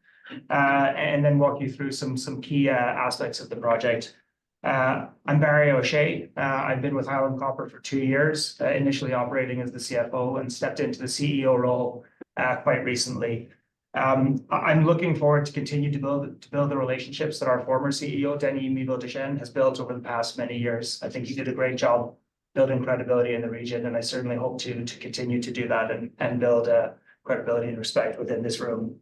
Speaker 9: and then walk you through some key aspects of the project. I'm Barry O'Shea. I've been with Highland Copper for 2 years, initially operating as the CFO and stepped into the CEO role quite recently. I'm looking forward to continue to build the relationships that our former CEO, Denis Miville-Deschênes, has built over the past many years. I think he did a great job building credibility in the region, and I certainly hope to continue to do that and build credibility and respect within this room.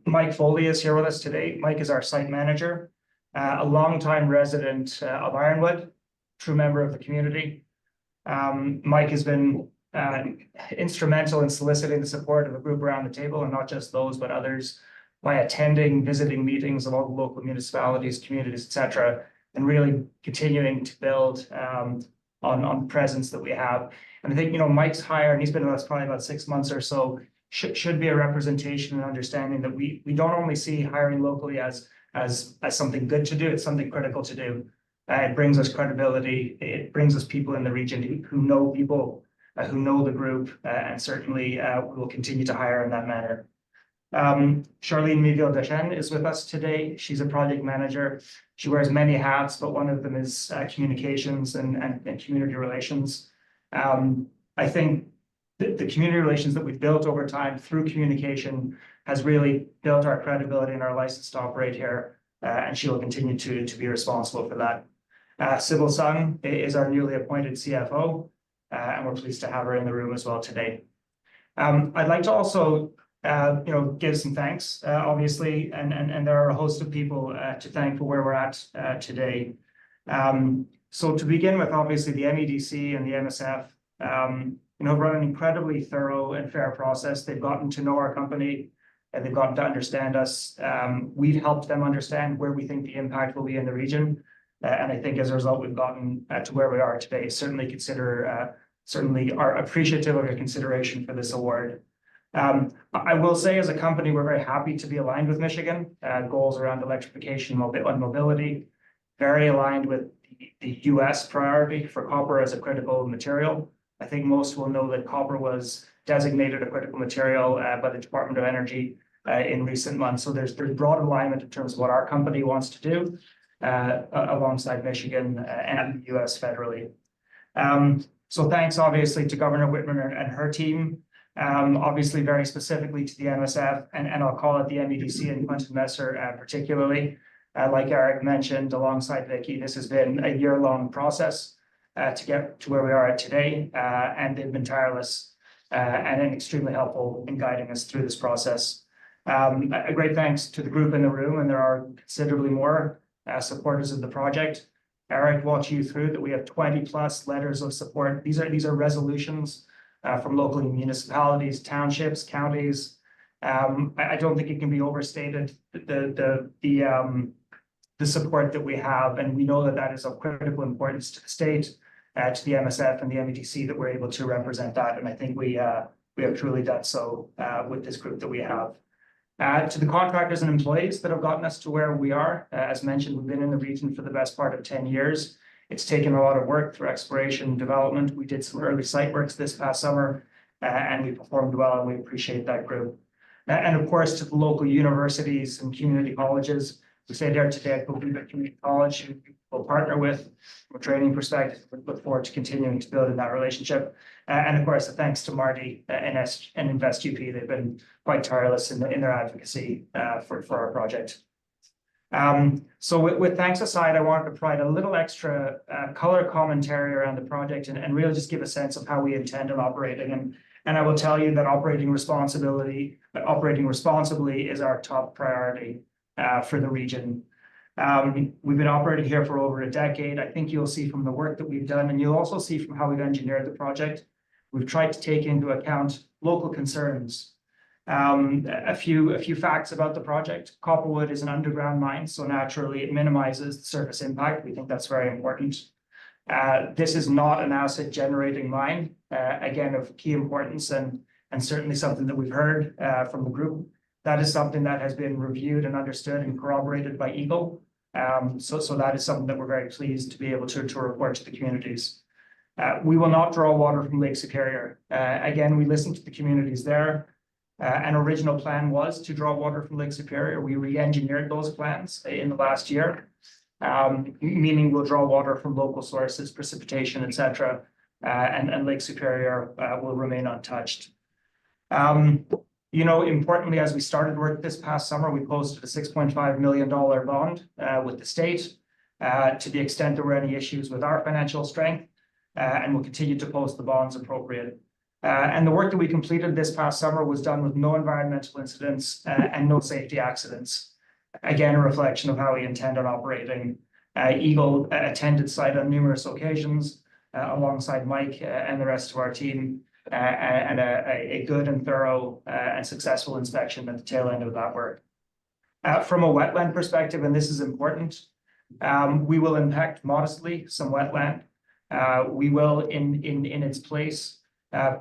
Speaker 9: Mike Foley is here with us today. Mike is our site manager, a longtime resident of Ironwood, true member of the community. Mike has been instrumental in soliciting the support of a group around the table, and not just those, but others, by attending, visiting meetings of all the local municipalities, communities, etc., and really continuing to build on the presence that we have. And I think, Mike's hire, and he's been with us probably about 6 months or so, should be a representation and understanding that we don't only see hiring locally as something good to do, it's something critical to do. It brings us credibility, it brings us people in the region who know people, who know the group, and certainly we will continue to hire in that manner. Charlene Miville-Deschênes is with us today. She's a project manager. She wears many hats, but one of them is communications and community relations. I think the community relations that we've built over time through communication has really built our credibility and our license to operate here, and she will continue to be responsible for that. Sybil Sung is our newly appointed CFO. And we're pleased to have her in the room as well today. I'd like to also, give some thanks, obviously, and there are a host of people to thank for where we're at today. So to begin with, obviously, the MEDC and the MSF, run an incredibly thorough and fair process. They've gotten to know our company, and they've gotten to understand us. We've helped them understand where we think the impact will be in the region. And I think as a result, we've gotten to where we are today. Certainly are appreciative of your consideration for this award. I will say as a company, we're very happy to be aligned with Michigan. Goals around electrification and mobility, very aligned with the US priority for copper as a critical material. I think most will know that copper was designated a critical material by the Department of Energy in recent months. So there's broad alignment in terms of what our company wants to do alongside Michigan and the US federally. So thanks, obviously, to Governor Whitman and her team, obviously very specifically to the MSF, and I'll call it the MEDC and Quentin Messer particularly. Like Eric mentioned, alongside Vicky, this has been a year-long process to get to where we are at today, and they've been tireless and extremely helpful in guiding us through this process. A great thanks to the group in the room, and there are considerably more supporters of the project. Eric walked you through that we have 20+ letters of support. These are resolutions from local municipalities, townships, counties. I don't think it can be overstated the support that we have, and we know that is of critical importance to the state, to the MSF and the MEDC, that we're able to represent that, and I think we have truly done so with this group that we have. To the contractors and employees that have gotten us to where we are, as mentioned, we've been in the region for the best part of 10 years. It's taken a lot of work through exploration and development. We did some early site works this past summer, and we performed well, and we appreciate that group. And of course, to the local universities and community colleges, we say there today at Coquitlam Community College, who we'll partner with from a training perspective. We look forward to continuing to build in that relationship. And of course, thanks to Marty and InvestUP. They've been quite tireless in their advocacy for our project. So with thanks aside, I wanted to provide a little extra color commentary around the project and really just give a sense of how we intend on operating. And I will tell you that operating responsibly is our top priority for the region. We've been operating here for over a decade. I think you'll see from the work that we've done, and you'll also see from how we've engineered the project, we've tried to take into account local concerns. A few facts about the project. Copperwood is an underground mine, so naturally it minimizes the surface impact. We think that's very important. This is not an acid generating mine, again, of key importance and certainly something that we've heard from the group. That is something that has been reviewed and understood and corroborated by Eagle. So that is something that we're very pleased to be able to report to the communities. We will not draw water from Lake Superior. Again, we listened to the communities there. An original plan was to draw water from Lake Superior. We re-engineered those plans in the last year, meaning we'll draw water from local sources, precipitation, etc., and Lake Superior will remain untouched. Importantly, as we started work this past summer, we posted a $6.5 million bond with the state to the extent there were any issues with our financial strength, and we'll continue to post the bonds appropriate. And the work that we completed this past summer was done with no environmental incidents and no safety accidents. Again, a reflection of how we intend on operating. Eagle attended site on numerous occasions alongside Mike and the rest of our team, and a good and thorough and successful inspection at the tail end of that work. From a wetland perspective, and this is important, we will impact modestly some wetland. We will, in its place,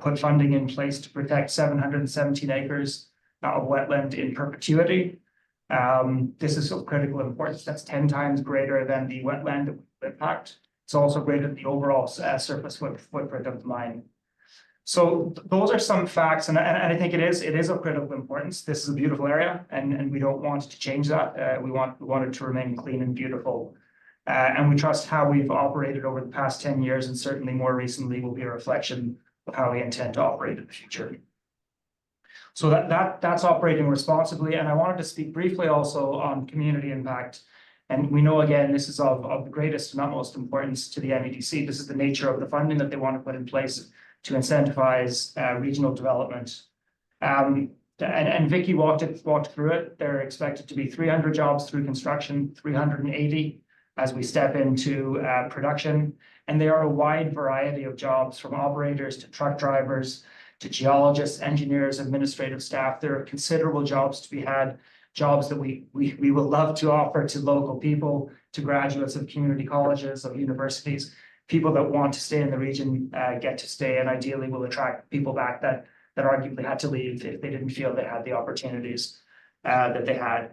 Speaker 9: put funding in place to protect 717 acres of wetland in perpetuity. This is of critical importance. That's 10 times greater than the wetland that we impact. It's also greater than the overall surface footprint of the mine. So those are some facts, and I think it is of critical importance. This is a beautiful area, and we don't want to change that. We want it to remain clean and beautiful. And we trust how we've operated over the past 10 years, and certainly more recently will be a reflection of how we intend to operate in the future. So that's operating responsibly. And I wanted to speak briefly also on community impact. And we know, again, this is of the greatest and utmost importance to the MEDC. This is the nature of the funding that they want to put in place to incentivize regional development. And Vicky walked through it. There are expected to be 300 jobs through construction, 380 as we step into production. And they are a wide variety of jobs, from operators to truck drivers to geologists, engineers, administrative staff. There are considerable jobs to be had, jobs that we will love to offer to local people, to graduates of community colleges, of universities. People that want to stay in the region get to stay, and ideally will attract people back that arguably had to leave if they didn't feel they had the opportunities that they had.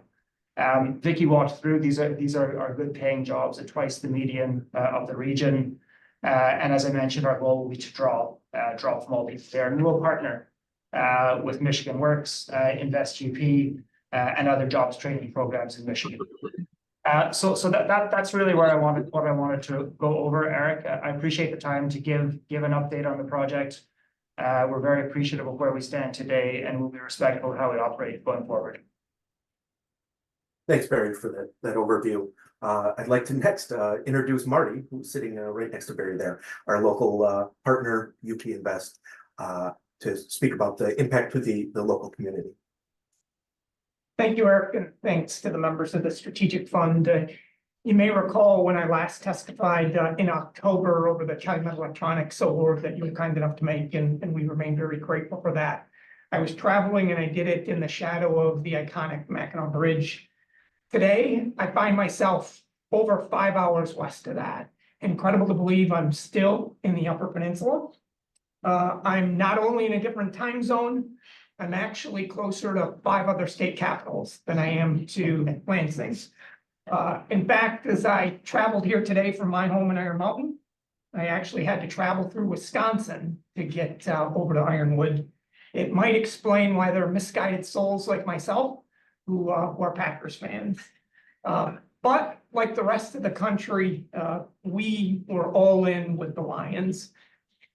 Speaker 9: Vicky walked through, these are good paying jobs at twice the median of the region. And as I mentioned, our goal will be to draw from all people there. And we will partner with Michigan Works, Invest UP, and other jobs training programs in Michigan. So that's really what I wanted to go over, Eric. I appreciate the time to give an update on the project. We're very appreciative of where we stand today, and we'll be respectful of how we operate going forward.
Speaker 7: Thanks, Barry, for that overview. I'd like to next introduce Marty, who's sitting right next to Barry there, our local partner, UP Invest, to speak about the impact to the local community.
Speaker 10: Thank you, Eric, and thanks to the members of the Strategic Fund. You may recall when I last testified in October over the China Electronics award that you were kind enough to make, and we remain very grateful for that. I was traveling and I did it in the shadow of the iconic Mackinac Bridge. Today, I find myself over 5 hours west of that. Incredible to believe I'm still in the Upper Peninsula. I'm not only in a different time zone, I'm actually closer to 5 other state capitals than I am to Lansing. In fact, as I traveled here today from my home in Iron Mountain, I actually had to travel through Wisconsin to get over to Ironwood. It might explain why there are misguided souls like myself who are Packers fans. But like the rest of the country, we were all in with the Lions.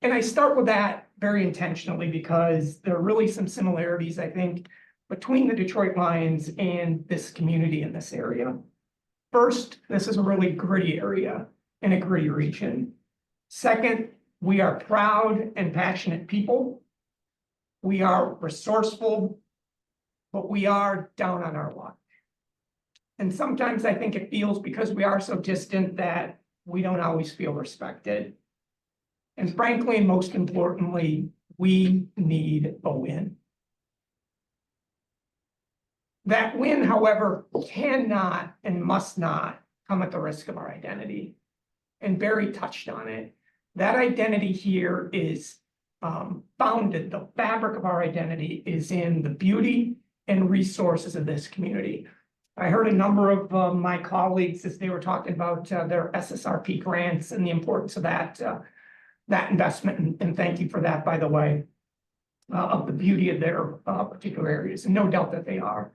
Speaker 10: And I start with that very intentionally because there are really some similarities, I think, between the Detroit Lions and this community in this area. First, this is a really gritty area in a gritty region. Second, we are proud and passionate people. We are resourceful, but we are down on our luck. And sometimes I think it feels because we are so distant that we don't always feel respected. And frankly, and most importantly, we need a win. That win, however, cannot and must not come at the risk of our identity. And Barry touched on it. That identity here is founded, the fabric of our identity is in the beauty and resources of this community. I heard a number of my colleagues as they were talking about their SSRP grants and the importance of that investment, and thank you for that, by the way, of the beauty of their particular areas, and no doubt that they are.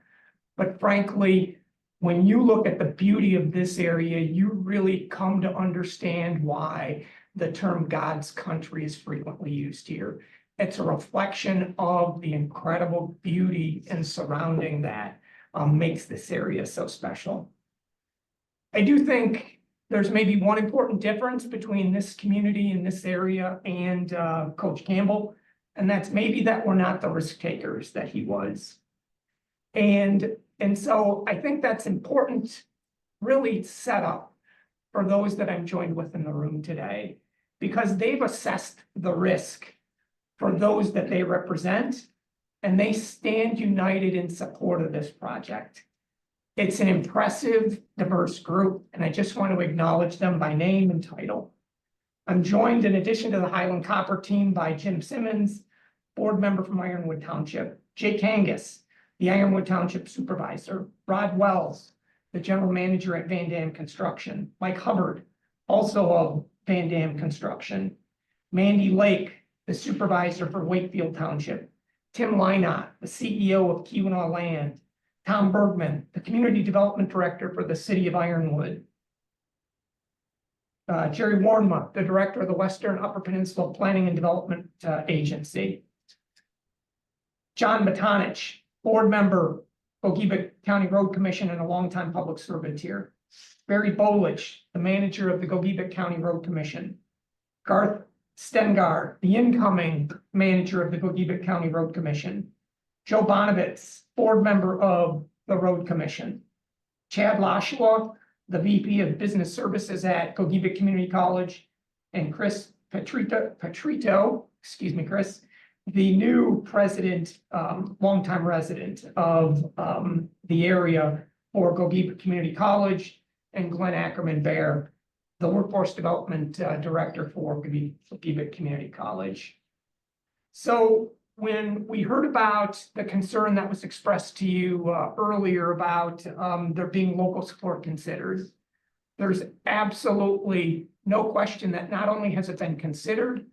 Speaker 10: But frankly, when you look at the beauty of this area, you really come to understand why the term God's country is frequently used here. It's a reflection of the incredible beauty and surrounding that makes this area so special. I do think there's maybe one important difference between this community and this area and Coach Campbell, and that's maybe that we're not the risk takers that he was. And so I think that's important, really set up for those that I'm joined with in the room today, because they've assessed the risk for those that they represent, and they stand united in support of this project. It's an impressive, diverse group, and I just want to acknowledge them by name and title. I'm joined, in addition to the Highland Copper team, by Jim Simmons, board member from Ironwood Township, Jake Angus, the Ironwood Township Supervisor, Rod Wells, the General Manager at Van Dam Construction, Mike Hubbard, also of Van Dam Construction, Mandy Lake, the Supervisor for Wakefield Township, Tim Lynott, the CEO of Keweenaw Land, Tom Bergman, the Community Development Director for the City of Ironwood, Jerry Warnma, the Director of the Western Upper Peninsula Planning and Development Agency, John Matonich, board member, Gogebic County Road Commission and a longtime public servant here. Barry Bolich, the manager of the Gogebic County Road Commission. Garth Stengard, the incoming manager of the Gogebic County Road Commission. Joe Bonovitz, board member of the Road Commission. Chad Lashua, the VP of Business Services at Gogebic Community College. And Chris Petrito, excuse me, Chris, the new president, longtime resident of the area for Gogebic Community College, and Glenn Ackerman Bear, the workforce development director for Gogebic Community College. So when we heard about the concern that was expressed to you earlier about there being local support considered, there's absolutely no question that not only has it been considered,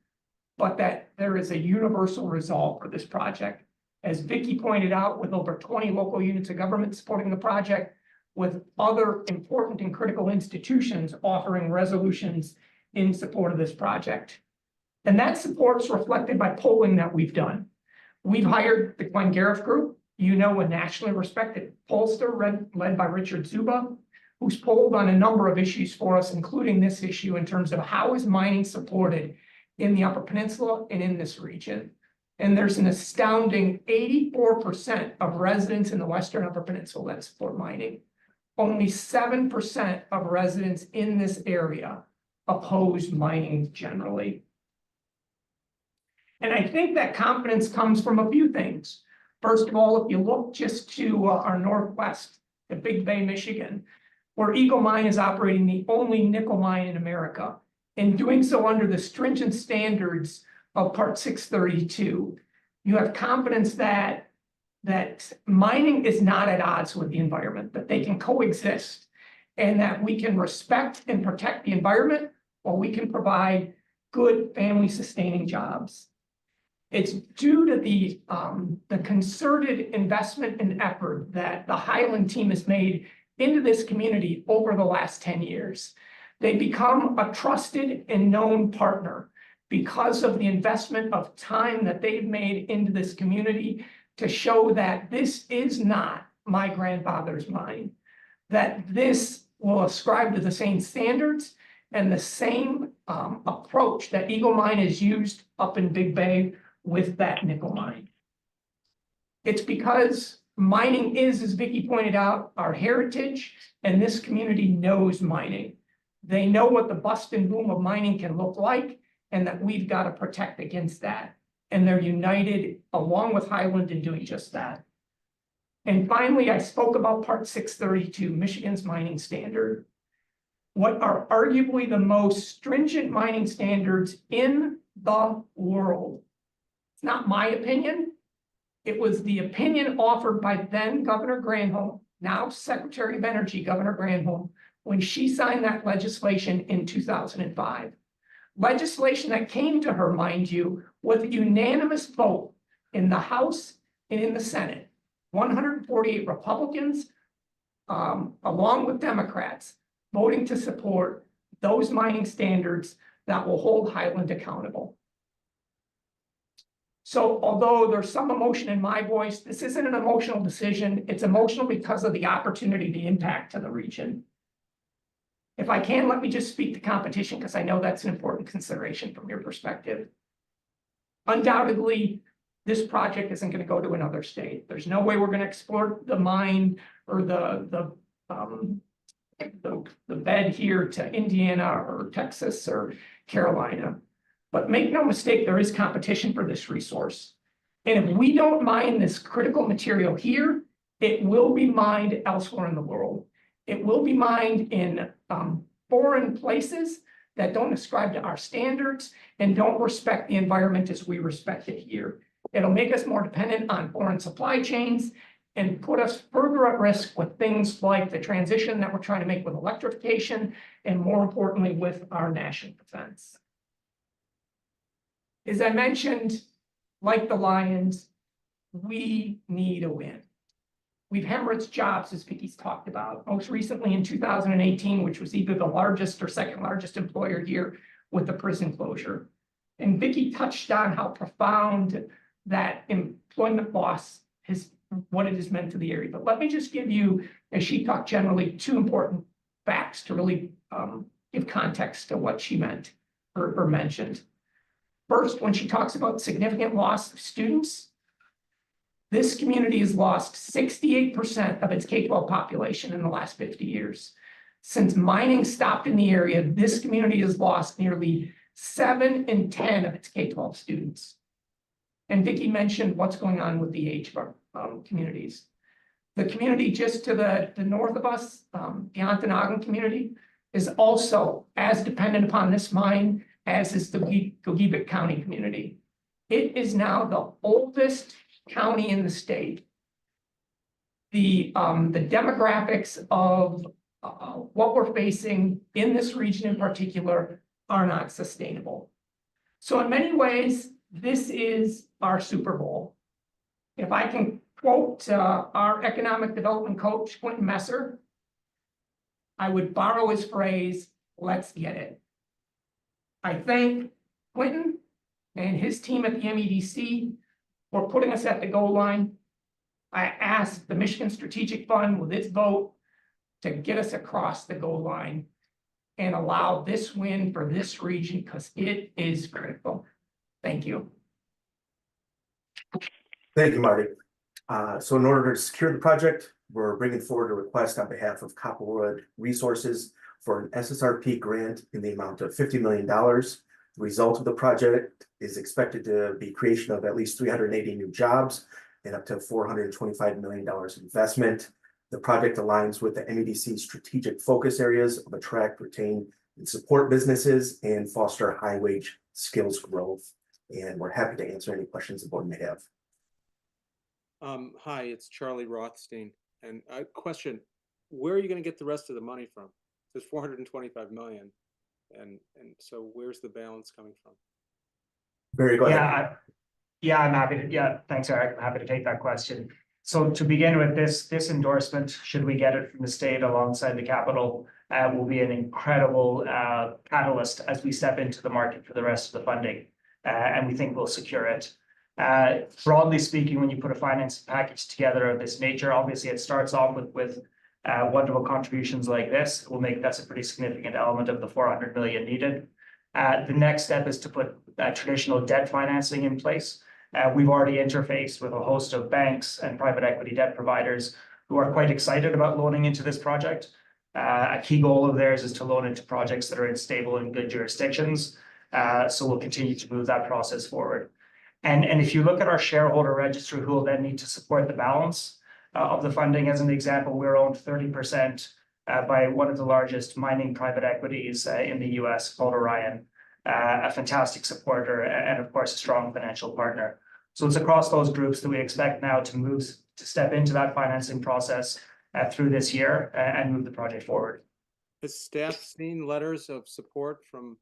Speaker 10: but that there is a universal resolve for this project. As Vicki pointed out, with over 20 local units of government supporting the project, with other important and critical institutions offering resolutions in support of this project. And that support is reflected by polling that we've done. We've hired the Glenn Gariff Group, a nationally respected pollster led by Richard Zuba, who's polled on a number of issues for us, including this issue in terms of how is mining supported in the Upper Peninsula and in this region. And there's an astounding 84% of residents in the Western Upper Peninsula that support mining. Only 7% of residents in this area oppose mining generally. And I think that confidence comes from a few things. First of all, if you look just to our northwest, to Big Bay, Michigan, where Eagle Mine is operating the only nickel mine in America, and doing so under the stringent standards of Part 632, you have confidence that mining is not at odds with the environment, that they can coexist, and that we can respect and protect the environment while we can provide good family-sustaining jobs. It's due to the concerted investment and effort that the Highland team has made into this community over the last 10 years. They become a trusted and known partner because of the investment of time that they've made into this community to show that this is not my grandfather's mine, that this will ascribe to the same standards and the same approach that Eagle Mine has used up in Big Bay with that nickel mine. It's because mining is, as Vicki pointed out, our heritage, and this community knows mining. They know what the bust and boom of mining can look like, and that we've got to protect against that. And they're united along with Highland in doing just that. And finally, I spoke about Part 632, Michigan's mining standard. What are arguably the most stringent mining standards in the world. It's not my opinion. It was the opinion offered by then Governor Granholm, now Secretary of Energy, Governor Granholm, when she signed that legislation in 2005. Legislation that came to her, mind you, with a unanimous vote in the House and in the Senate. 148 Republicans, along with Democrats, voting to support those mining standards that will hold Highland accountable. So although there's some emotion in my voice, this isn't an emotional decision. It's emotional because of the opportunity, the impact to the region. If I can, let me just speak to competition, because I know that's an important consideration from your perspective. Undoubtedly, this project isn't going to go to another state. There's no way we're going to export the mine or the bed here to Indiana or Texas or Carolina. But make no mistake, there is competition for this resource. And if we don't mine this critical material here, it will be mined elsewhere in the world. It will be mined in foreign places that don't ascribe to our standards and don't respect the environment as we respect it here. It'll make us more dependent on foreign supply chains and put us further at risk with things like the transition that we're trying to make with electrification and, more importantly, with our national defense. As I mentioned, like the Lions, we need a win. We've hemorrhaged jobs, as Vicki's talked about, most recently in 2018, which was either the largest or second largest employer here with the prison closure. And Vicki touched on how profound that employment loss is, what it has meant to the area. But let me just give you, as she talked generally, two important facts to really give context to what she meant or mentioned. First, when she talks about significant loss of students, this community has lost 68% of its K-12 population in the last 50 years. Since mining stopped in the area, this community has lost nearly 7 in 10 of its K-12 students. And Vicki mentioned what's going on with the age of our communities. The community just to the north of us, the Ontonagon community, is also as dependent upon this mine as is the Gogebic County community. It is now the oldest county in the state. The demographics of what we're facing in this region in particular are not sustainable. So in many ways, this is our Super Bowl. If I can quote our economic development coach, Quentin Messer, I would borrow his phrase, "Let's get it." I thank Quentin and his team at the MEDC for putting us at the goal line. I ask the Michigan Strategic Fund with its vote to get us across the goal line and allow this win for this region because it is critical. Thank you.
Speaker 7: Thank you, Marty. So in order to secure the project, we're bringing forward a request on behalf of Copperwood Resources for an SSRP grant in the amount of $50 million. The result of the project is expected to be creation of at least 380 new jobs and up to $425 million investment. The project aligns with the MEDC strategic focus areas of attract, retain, and support businesses and foster high-wage skills growth. And we're happy to answer any questions the board may have.
Speaker 12: Hi, it's Charlie Rothstein. And a question, where are you going to get the rest of the money from? There's 425 million. And so where's the balance coming from?
Speaker 7: Barry, go ahead.
Speaker 9: I'm happy to, thanks, Eric. I'm happy to take that question. So to begin with, this endorsement, should we get it from the state alongside the capital, will be an incredible catalyst as we step into the market for the rest of the funding. And we think we'll secure it. Broadly speaking, when you put a finance package together of this nature, obviously it starts off with wonderful contributions like this. That's a pretty significant element of the 400 million needed. The next step is to put traditional debt financing in place. We've already interfaced with a host of banks and private equity debt providers who are quite excited about loaning into this project. A key goal of theirs is to loan into projects that are in stable and good jurisdictions. So we'll continue to move that process forward. And if you look at our shareholder register, who will then need to support the balance, of the funding. As an example, we're owned 30% by one of the largest mining private equities in the US called Orion, a fantastic supporter and of course a strong financial partner. So it's across those groups that we expect now to step into that financing process through this year and move the project forward.
Speaker 12: Has staff seen letters of support from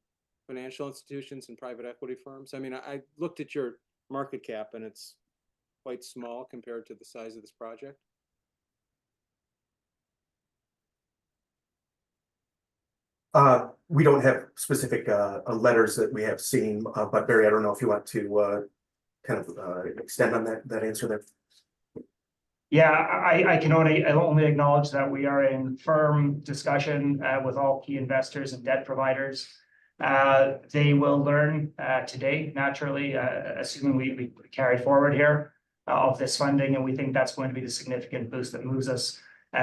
Speaker 12: financial institutions and private equity firms? I mean, I looked at your market cap and it's quite small compared to the size of this project.
Speaker 7: We don't have specific letters that we have seen, but Barry, I don't know if you want to kind of extend on that answer there.
Speaker 9: Yeah, I can only acknowledge that we are in firm discussion with all key investors and debt providers. They will learn today, naturally, assuming we carry forward here of this funding, and we think that's going to be the significant boost that moves us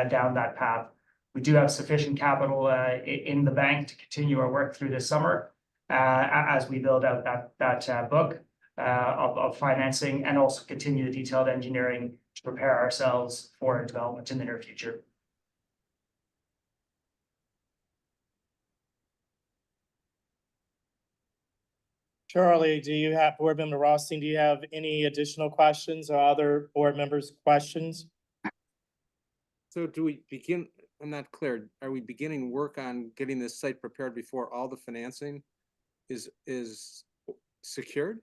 Speaker 9: down that path. We do have sufficient capital in the bank to continue our work through this summer as we build out that book of financing and also continue the detailed engineering to prepare ourselves for development in the near future.
Speaker 4: Charlie, Board Member Rothstein, do you have any additional questions or other board members' questions?
Speaker 12: So do we begin, I'm not clear, are we beginning work on getting this site prepared before all the financing is secured?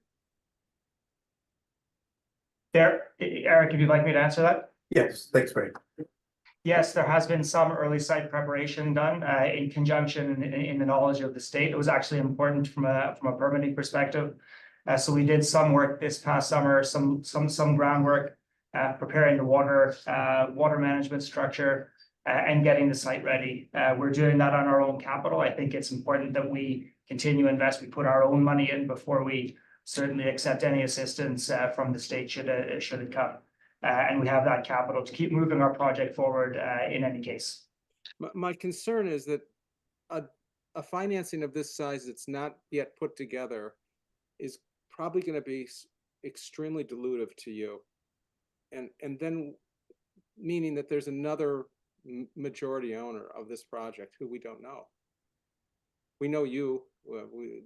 Speaker 9: Eric, if you'd like me to answer that?
Speaker 7: Yes, thanks, Barry.
Speaker 9: Yes, there has been some early site preparation done in conjunction in the knowledge of the state. It was actually important from a permitting perspective. So we did some work this past summer, some groundwork, preparing the water management structure and getting the site ready. We're doing that on our own capital. I think it's important that we continue to invest. We put our own money in before we certainly accept any assistance from the state should it come. And we have that capital to keep moving our project forward in any case.
Speaker 12: My concern is that a financing of this size that's not yet put together is probably going to be extremely dilutive to you. And then meaning that there's another majority owner of this project who we don't know. We know you,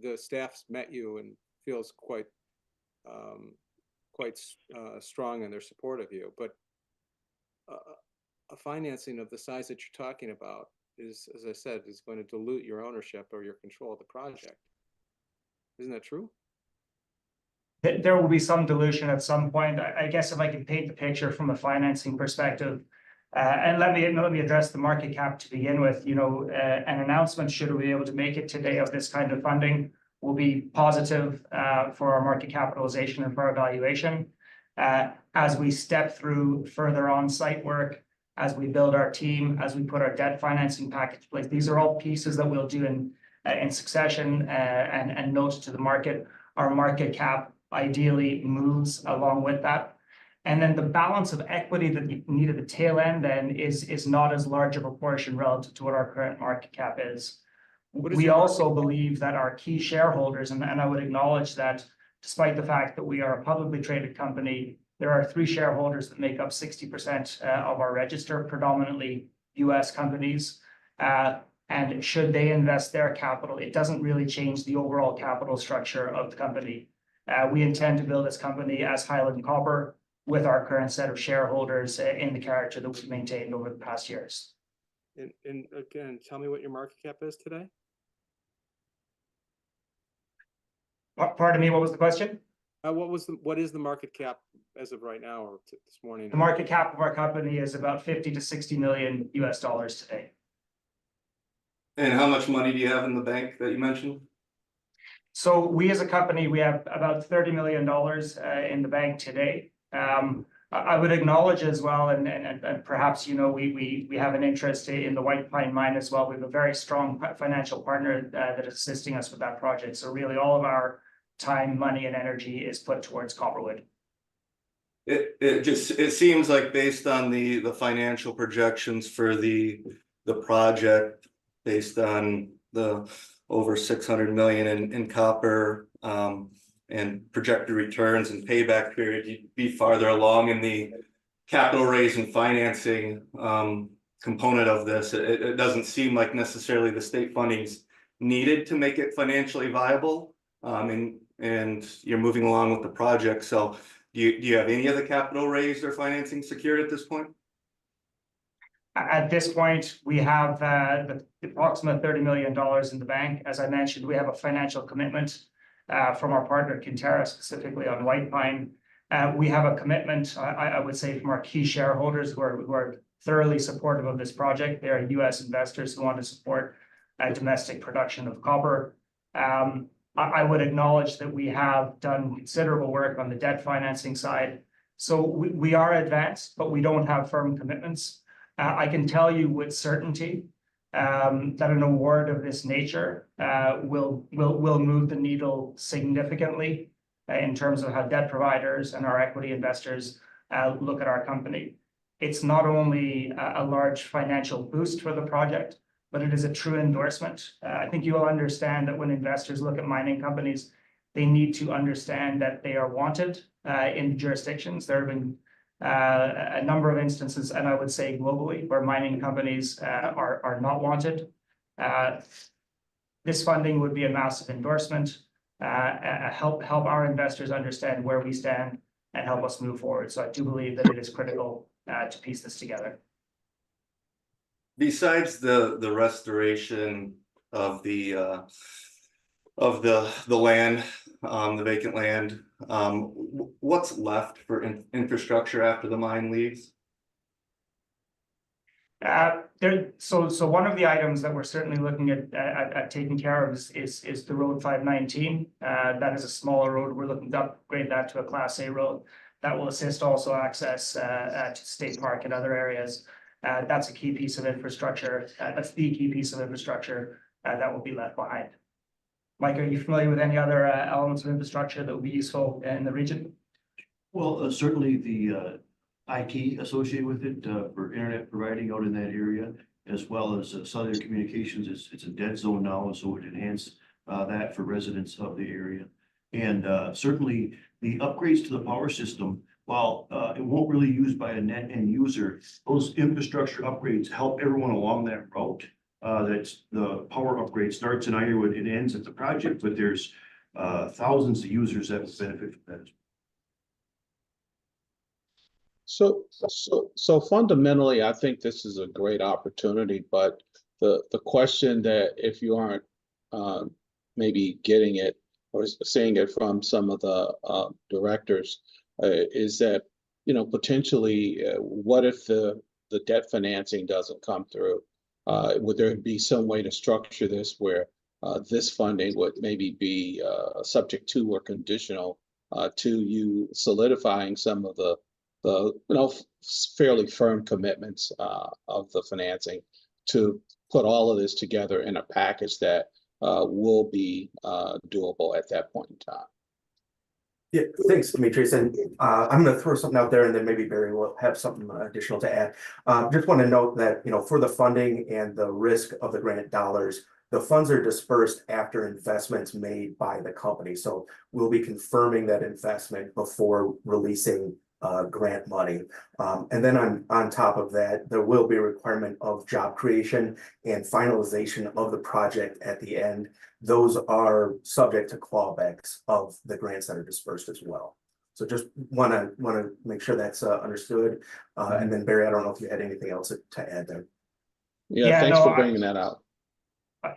Speaker 12: the staff's met you and feels quite strong in their support of you, but a financing of the size that you're talking about is, as I said, is going to dilute your ownership or your control of the project. Isn't that true?
Speaker 9: There will be some dilution at some point. I guess if I can paint the picture from a financing perspective, and let me address the market cap to begin with. You know, an announcement, should we be able to make it today, of this kind of funding will be positive for our market capitalization and for our valuation. As we step through further on-site work, as we build our team, as we put our debt financing package in place, these are all pieces that we'll do in succession and note to the market. Our market cap ideally moves along with that. And then the balance of equity that you need at the tail end then is not as large of a portion relative to what our current market cap is. We also believe that our key shareholders, and I would acknowledge that despite the fact that we are a publicly traded company, there are 3 shareholders that make up 60% of our register, predominantly US companies. And should they invest their capital, it doesn't really change the overall capital structure of the company. We intend to build this company as Highland Copper with our current set of shareholders in the character that we've maintained over the past years.
Speaker 12: And again, tell me what your market cap is today.
Speaker 9: Pardon me, what was the question?
Speaker 12: What is the market cap as of right now or this morning?
Speaker 9: The market cap of our company is about 50 to 60 million US dollars today.
Speaker 23: And how much money do you have in the bank that you mentioned?
Speaker 9: So we as a company, we have about $30 million in the bank today. I would acknowledge as well, and perhaps, you know, we have an interest in the White Pine Mine as well. We have a very strong financial partner that is assisting us with that project. So really all of our time, money, and energy is put towards Copperwood.
Speaker 23: It seems like based on the financial projections for the project, based on the over 600 million in copper and projected returns and payback period, you'd be farther along in the capital raise and financing component of this. It doesn't seem like necessarily the state funding's needed to make it financially viable. And you're moving along with the project. So do you have any of the capital raised or financing secured at this point?
Speaker 9: At this point, we have the approximate $30 million in the bank. As I mentioned, we have a financial commitment from our partner Kinterra, specifically on White Pine. We have a commitment, I would say, from our key shareholders who are thoroughly supportive of this project. They are US investors who want to support domestic production of copper. I would acknowledge that we have done considerable work on the debt financing side. So we are advanced, but we don't have firm commitments. I can tell you with certainty that an award of this nature will move the needle significantly in terms of how debt providers and our equity investors look at our company. It's not only a large financial boost for the project, but it is a true endorsement. I think you will understand that when investors look at mining companies, they need to understand that they are wanted in jurisdictions. There have been a number of instances, and I would say globally, where mining companies are not wanted. This funding would be a massive endorsement, help our investors understand where we stand and help us move forward. So I do believe that it is critical to piece this together.
Speaker 23: Besides the restoration of the land, the vacant land, what's left for infrastructure after the mine leaves?
Speaker 9: So one of the items that we're certainly looking at taking care of is the road 519. That is a smaller road. We're looking to upgrade that to a Class A road. That will assist also access to State Park and other areas. That's a key piece of infrastructure. That's the key piece of infrastructure that will be left behind. Mike, are you familiar with any other elements of infrastructure that would be useful in the region?
Speaker 13: Well, certainly the IT associated with it for internet providing out in that area, as well as cellular communications. It's a dead zone now, so it would enhance that for residents of the area. And certainly the upgrades to the power system, while it won't really use by a net end user, those infrastructure upgrades help everyone along that route. That's the power upgrade starts in Ironwood and ends at the project, but there's thousands of users that will benefit from that.
Speaker 2: So fundamentally, I think this is a great opportunity, but the question that if you aren't maybe getting it or seeing it from some of the directors is that, you know, potentially what if the debt financing doesn't come through? Would there be some way to structure this where this funding would maybe be subject to or conditional to you solidifying some of the fairly firm commitments of the financing to put all of this together in a package that will be doable at that point in time?
Speaker 7: Yeah, thanks, Demetrius. And I'm going to throw something out there, and then maybe Barry will have something additional to add. Just want to note that, you know, for the funding and the risk of the grant dollars, the funds are dispersed after investments made by the company. So we'll be confirming that investment before releasing grant money. And then on top of that, there will be a requirement of job creation and finalization of the project at the end. Those are subject to clawbacks of the grants that are dispersed as well. So just want to make sure that's understood. And then Barry, I don't know if you had anything else to add there.
Speaker 2: Yeah, thanks for bringing that out.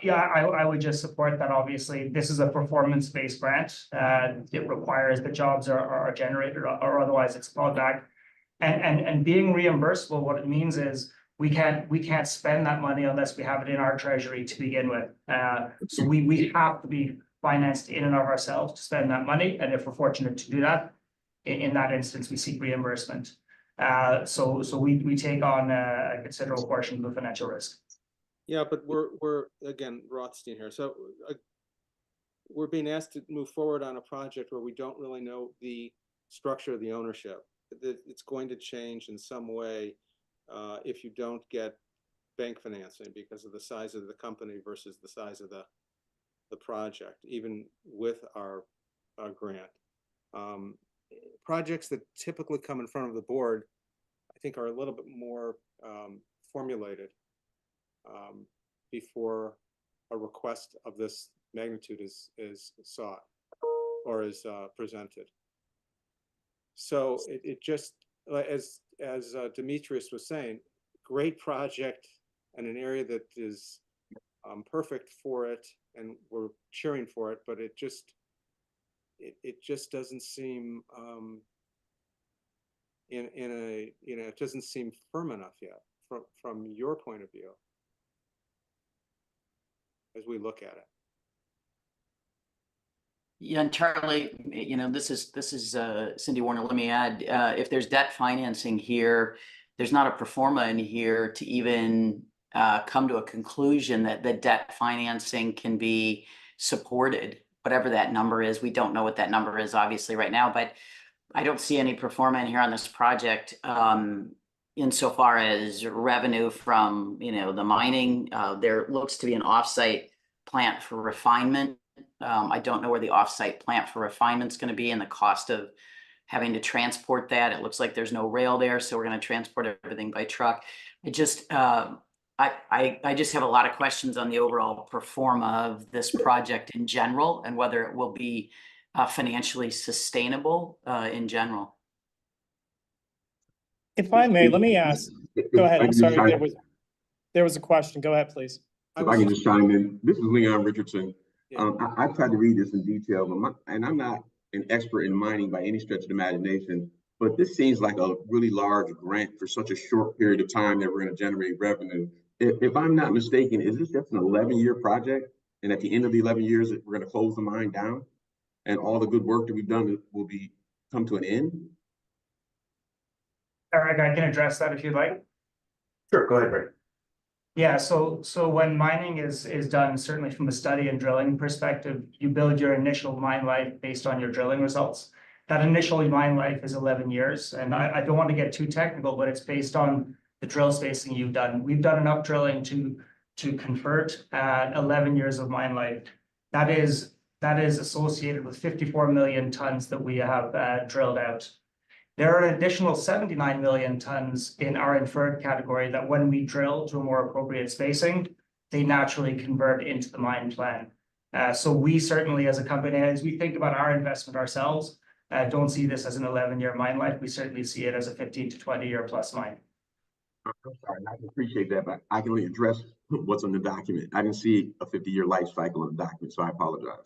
Speaker 9: Yeah, I would just support that. Obviously, this is a performance-based grant. It requires the jobs are generated or otherwise it's clawed back. And being reimbursable, what it means is we can't spend that money unless we have it in our treasury to begin with. So we have to be financed in and of ourselves to spend that money. And if we're fortunate to do that, in that instance, we seek reimbursement. So we take on a considerable portion of the financial risk.
Speaker 12: Yeah, but we're again, Rothstein here. So we're being asked to move forward on a project where we don't really know the structure of the ownership. It's going to change in some way if you don't get bank financing because of the size of the company versus the size of the project, even with our grant. Projects that typically come in front of the board think are a little bit more formulated before a request of this magnitude is sought or is presented. So it just, as Demetrius was saying, great project in an area that is perfect for it, and we're cheering for it, but it just doesn't seem in a, you know, it doesn't seem firm enough yet from your point of view as we look at it.
Speaker 3: Yeah, and Charlie, you know, this is Cindy Warner. Let me add, if there's debt financing here, there's not a pro forma in here to even come to a conclusion that the debt financing can be supported, whatever that number is. We don't know what that number is obviously right now, but I don't see any pro forma in here on this project insofar as revenue from, you know, the mining. There looks to be an offsite plant for refinement. I don't know where the offsite plant for refinement is going to be and the cost of having to transport that. It looks like there's no rail there, so we're going to transport everything by truck. I just have a lot of questions on the overall pro forma of this project in general and whether it will be financially sustainable in general.
Speaker 4: If I may, let me ask, go ahead, I'm sorry, there was a question, go ahead, please.
Speaker 14: If I can just chime in, this is Leon Richardson. I tried to read this in detail, and I'm not an expert in mining by any stretch of the imagination, but this seems like a really large grant for such a short period of time that we're going to generate revenue. If I'm not mistaken, is this just an 11-year project? And at the end of the 11 years, we're going to close the mine down and all the good work that we've done will come to an end?
Speaker 9: Eric, I can address that if you'd like.
Speaker 7: Sure, go ahead, Rick.
Speaker 9: Yeah, so when mining is done, certainly from a study and drilling perspective, you build your initial mine life based on your drilling results. That initial mine life is 11 years, and I don't want to get too technical, but it's based on the drill spacing you've done. We've done enough drilling to convert 11 years of mine life. That is associated with 54 million tons that we have drilled out. There are an additional 79 million tons in our inferred category that when we drill to a more appropriate spacing, they naturally convert into the mine plan. So we certainly as a company, as we think about our investment ourselves, don't see this as an 11-year mine life. We certainly see it as a 15 to 20-year plus mine.
Speaker 14: I'm sorry, I appreciate that, but I can only address what's on the document. I didn't see a 50-year life cycle in the document, so I apologize.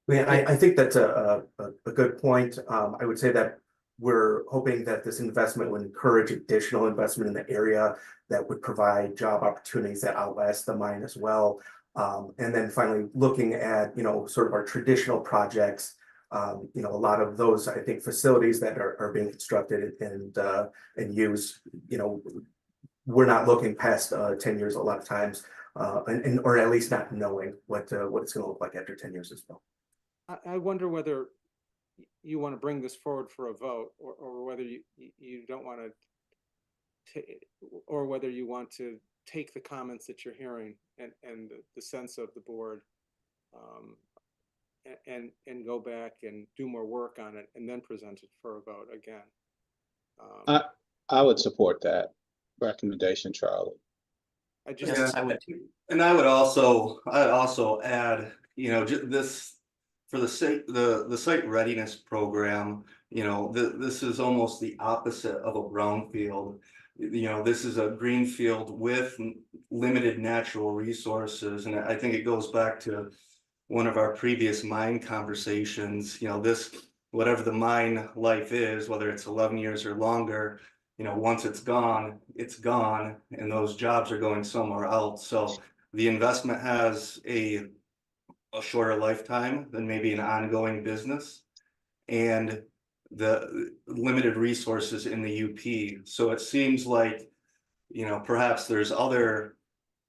Speaker 7: Yeah, I think that's a good point. I would say that we're hoping that this investment will encourage additional investment in the area that would provide job opportunities that outlast the mine as well. And then finally, looking at, you know, sort of our traditional projects, you know, a lot of those, I think, facilities that are being constructed and used, you know, we're not looking past 10 years a lot of times, or at least not knowing what it's going to look like after 10 years as well.
Speaker 12: I wonder whether you want to bring this forward for a vote, or whether you don't want to, or whether you want to take the comments that you're hearing and the sense of the board, and go back and do more work on it and then present it for a vote again.
Speaker 2: I would support that recommendation, Charlie.
Speaker 23: I would also add, you know, this. For the site readiness program, you know, this is almost the opposite of a brownfield. You know, this is a greenfield with limited natural resources, and I think it goes back to one of our previous mine conversations. You know, whatever the mine life is, whether it's 11 years or longer, you know, once it's gone, and those jobs are going somewhere else. So the investment has a shorter lifetime than maybe an ongoing business, and the limited resources in the UP. So it seems like, you know, perhaps there's other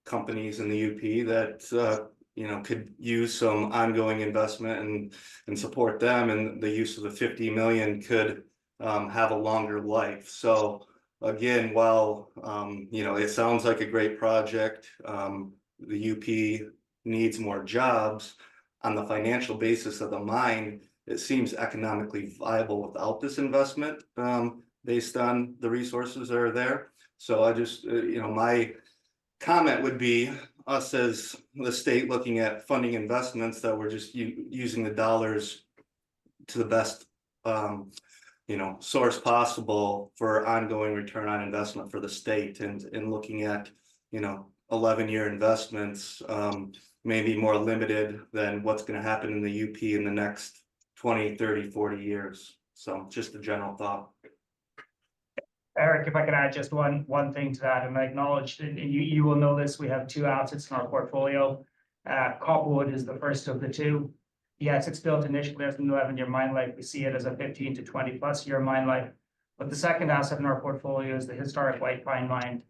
Speaker 23: companies in the UP that you know, could use some ongoing investment and support them, and the use of the 50 million could have a longer life. So again, while you know, it sounds like a great project, the UP needs more jobs. On the financial basis of the mine, it seems economically viable without this investment. based on the resources that are there. So I just, my comment would be us as the state looking at funding investments that we're just using the dollars to the best, source possible for ongoing return on investment for the state, and looking at, 11-year investments, maybe more limited than what's going to happen in the UP in the next 20, 30, 40 years. So just a general thought.
Speaker 9: Eric, if I could add just one thing to that, and I acknowledge, and you will know this, we have two assets in our portfolio. Copperwood is the first of the two. Yes, it's built initially as an 11-year mine life. We see it as a 15 to 20+ year mine life. But the second asset in our portfolio is the historic White Pine mine.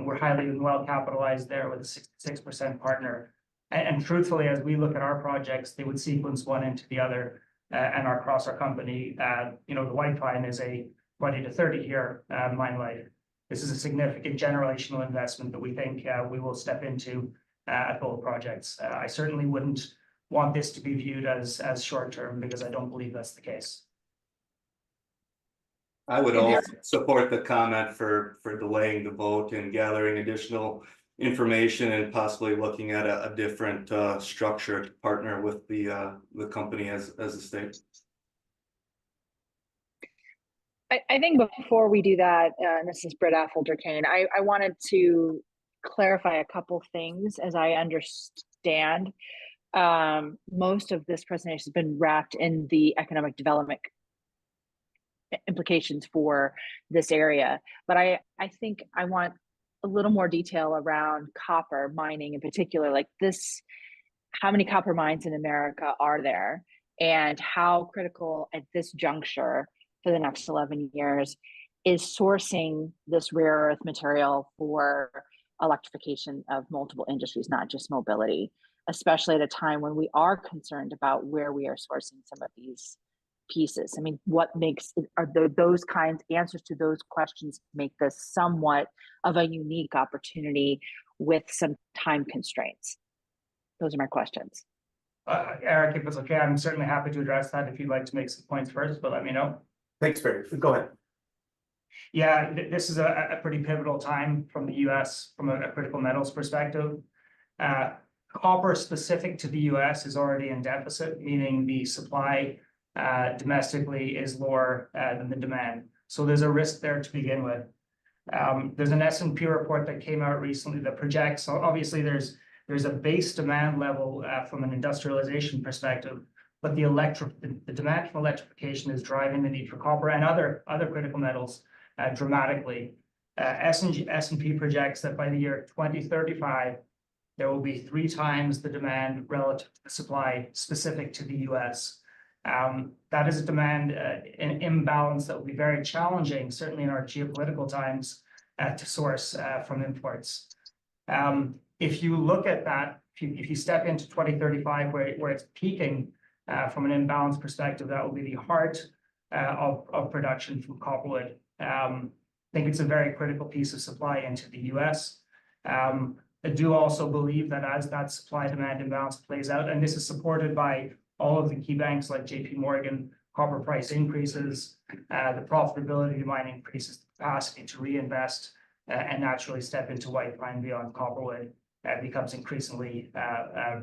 Speaker 9: We're highly well capitalized there with a 66% partner. And truthfully, as we look at our projects, they would sequence one into the other and across our company. The White Pine is a 20 to 30-year mine life. This is a significant generational investment that we think we will step into at both projects. I certainly wouldn't want this to be viewed as short-term, because I don't believe that's the case.
Speaker 23: I would also support the comment for delaying the vote and gathering additional information, and possibly looking at a different structure to partner with the company as a state.
Speaker 6: I think before we do that, this is Britt Affolter-Kane, I wanted to clarify a couple things. As I understand, most of this presentation has been wrapped in the economic development implications for this area. But I think I want a little more detail around copper mining in particular, like this, how many copper mines in America are there, and how critical at this juncture for the next 11 years is sourcing this rare earth material for electrification of multiple industries, not just mobility, especially at a time when we are concerned about where we are sourcing some of these pieces. I mean, what makes, those kinds, answers to those questions make this somewhat of a unique opportunity with some time constraints? Those are my questions.
Speaker 9: Eric, if it's okay, I'm certainly happy to address that if you'd like to make some points first, but let me know.
Speaker 7: Thanks, Barry. Go ahead.
Speaker 9: Yeah, this is a pretty pivotal time from the US from a critical metals perspective. Copper specific to the US is already in deficit, meaning the supply domestically is lower than the demand. So there's a risk there to begin with. There's an S&P report that came out recently that projects, so obviously there's a base demand level from an industrialization perspective, but the demand for electrification is driving the need for copper and other critical metals dramatically. S&P projects that by the year 2035, there will be 3 times the demand relative to the supply specific to the US. That is a demand imbalance that will be very challenging, certainly in our geopolitical times, to source from imports. If you look at that, if you step into 2035 where it's peaking from an imbalance perspective, that will be the heart of production from copperwood. I think it's a very critical piece of supply into the US. I do also believe that as that supply-demand imbalance plays out, and this is supported by all of the key banks like JP Morgan, copper price increases, the profitability of mining increases, the capacity to reinvest and naturally step into white pine beyond copperwood becomes increasingly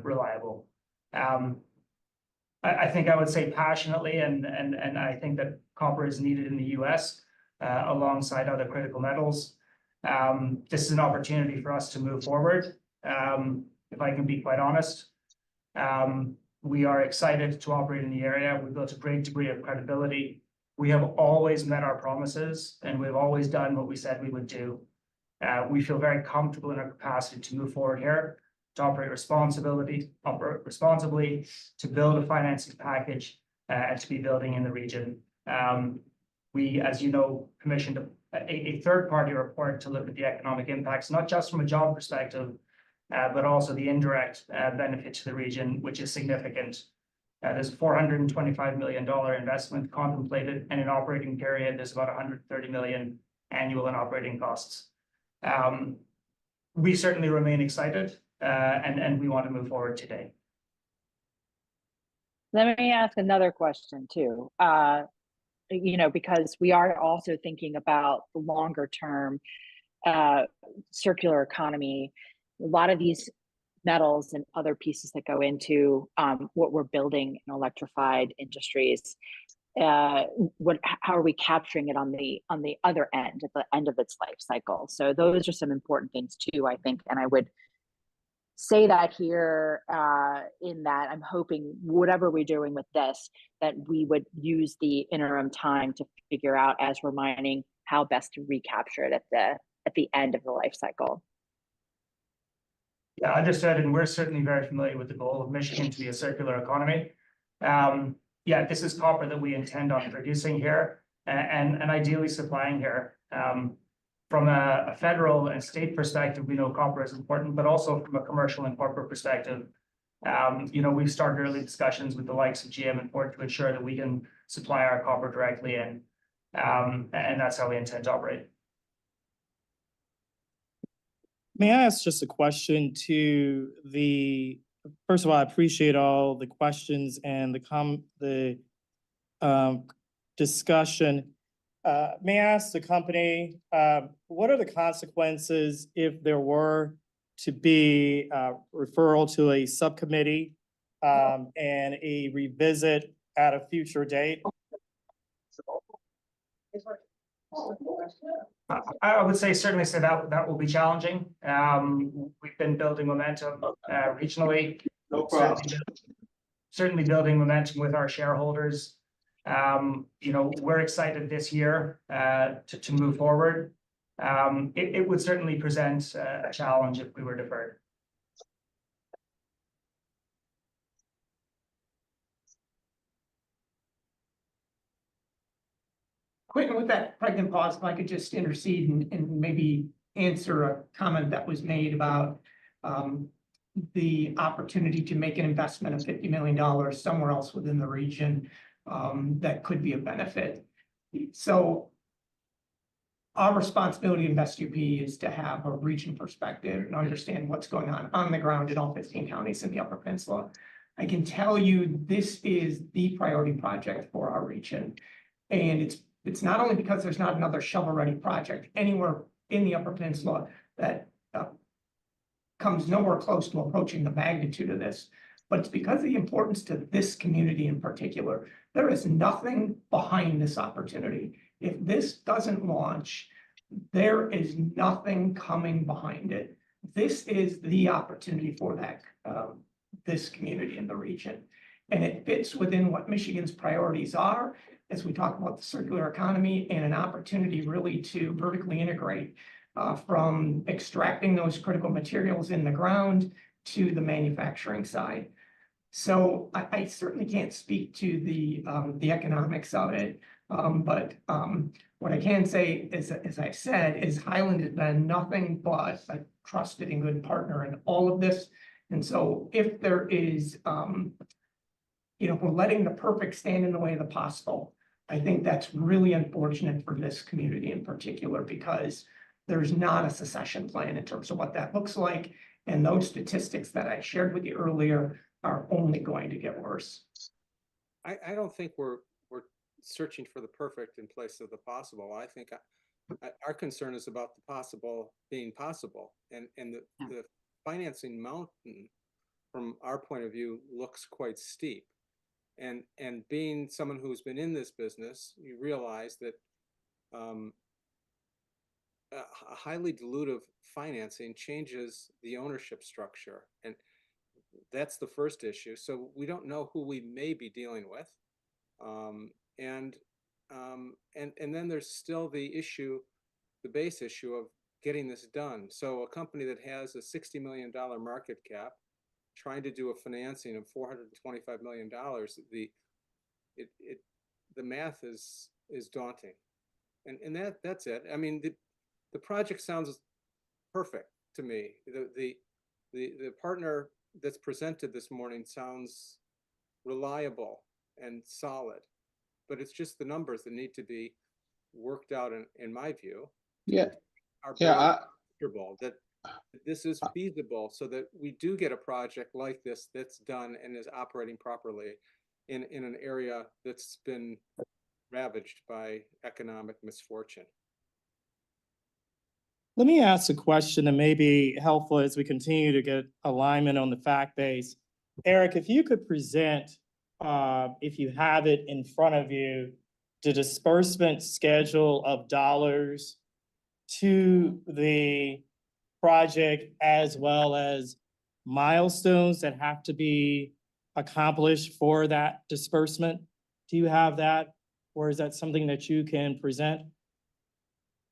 Speaker 9: reliable. I think I would say passionately, and I think that copper is needed in the US alongside other critical metals. This is an opportunity for us to move forward. If I can be quite honest, we are excited to operate in the area. We've built a great degree of credibility. We have always met our promises, and we've always done what we said we would do. We feel very comfortable in our capacity to move forward here, to operate responsibly, to build a financing package, and to be building in the region. We, as you know, commissioned a third-party report to look at the economic impacts, not just from a job perspective, but also the indirect benefit to the region, which is significant. There's a $425 million investment contemplated, and in operating period, there's about $130 million annual in operating costs. We certainly remain excited, and we want to move forward today.
Speaker 6: Let me ask another question too. because we are also thinking about the longer term circular economy. A lot of these metals and other pieces that go into what we're building in electrified industries, how are we capturing it on the other end, at the end of its life cycle? So those are some important things too, I think. And I would say that here, in that I'm hoping whatever we're doing with this, that we would use the interim time to figure out, as we're mining, how best to recapture it at the end of the life cycle.
Speaker 9: Yeah, understood, and we're certainly very familiar with the goal of Michigan to be a circular economy. Yeah, this is copper that we intend on producing here and ideally supplying here. From a federal and state perspective, we know copper is important, but also from a commercial and corporate perspective, we've started early discussions with the likes of GM and Ford to ensure that we can supply our copper directly in, and that's how we intend to operate.
Speaker 4: May I ask just a question to first of all, I appreciate all the questions and the discussion. May I ask the company, what are the consequences if there were to be a referral to a subcommittee and a revisit at a future date?
Speaker 9: I would certainly say that will be challenging. We've been building momentum regionally.
Speaker 2: No problem.
Speaker 9: Certainly building momentum with our shareholders. We're excited this year to move forward. It would certainly present a challenge if we were deferred.
Speaker 10: Quentin, with that pregnant pause, if I could just intercede and maybe answer a comment that was made about the opportunity to make an investment of $50 million somewhere else within the region that could be a benefit. So our responsibility in InvestUP is to have a region perspective and understand what's going on the ground in all 15 counties in the Upper Peninsula. I can tell you this is the priority project for our region. And it's not only because there's not another shovel-ready project anywhere in the Upper Peninsula that comes nowhere close to approaching the magnitude of this, but it's because of the importance to this community in particular. There is nothing behind this opportunity. If this doesn't launch, there is nothing coming behind it. This is the opportunity for that, this community in the region. And it fits within what Michigan's priorities are as we talk about the circular economy and an opportunity really to vertically integrate from extracting those critical materials in the ground to the manufacturing side. So I certainly can't speak to the economics of it, but what I can say is, as I've said, is Highland has been nothing but a trusted and good partner in all of this. And so if there is, if we're letting the perfect stand in the way of the possible, I think that's really unfortunate for this community in particular, because there's not a succession plan in terms of what that looks like. And those statistics that I shared with you earlier are only going to get worse.
Speaker 12: I don't think we're searching for the perfect in place of the possible. I think our concern is about the possible being possible, and the financing mountain from our point of view looks quite steep. And being someone who's been in this business, you realize that a highly dilutive financing changes the ownership structure, and that's the first issue. So we don't know who we may be dealing with, and then there's still the issue, the base issue of getting this done. So a company that has a $60 million market cap trying to do a financing of $425 million, the math is daunting, and that's it. I mean, the project sounds perfect to me. The partner that's presented this morning sounds reliable and solid, but it's just the numbers that need to be worked out in my view.
Speaker 2: Yeah.
Speaker 12: Comfortable that this is feasible, so that we do get a project like this that's done and is operating properly in an area that's been ravaged by economic misfortune.
Speaker 4: Let me ask a question that may be helpful as we continue to get alignment on the fact base. Eric, if you could present, if you have it in front of you, the disbursement schedule of dollars to the project as well as milestones that have to be accomplished for that disbursement. Do you have that? Or is that something that you can present?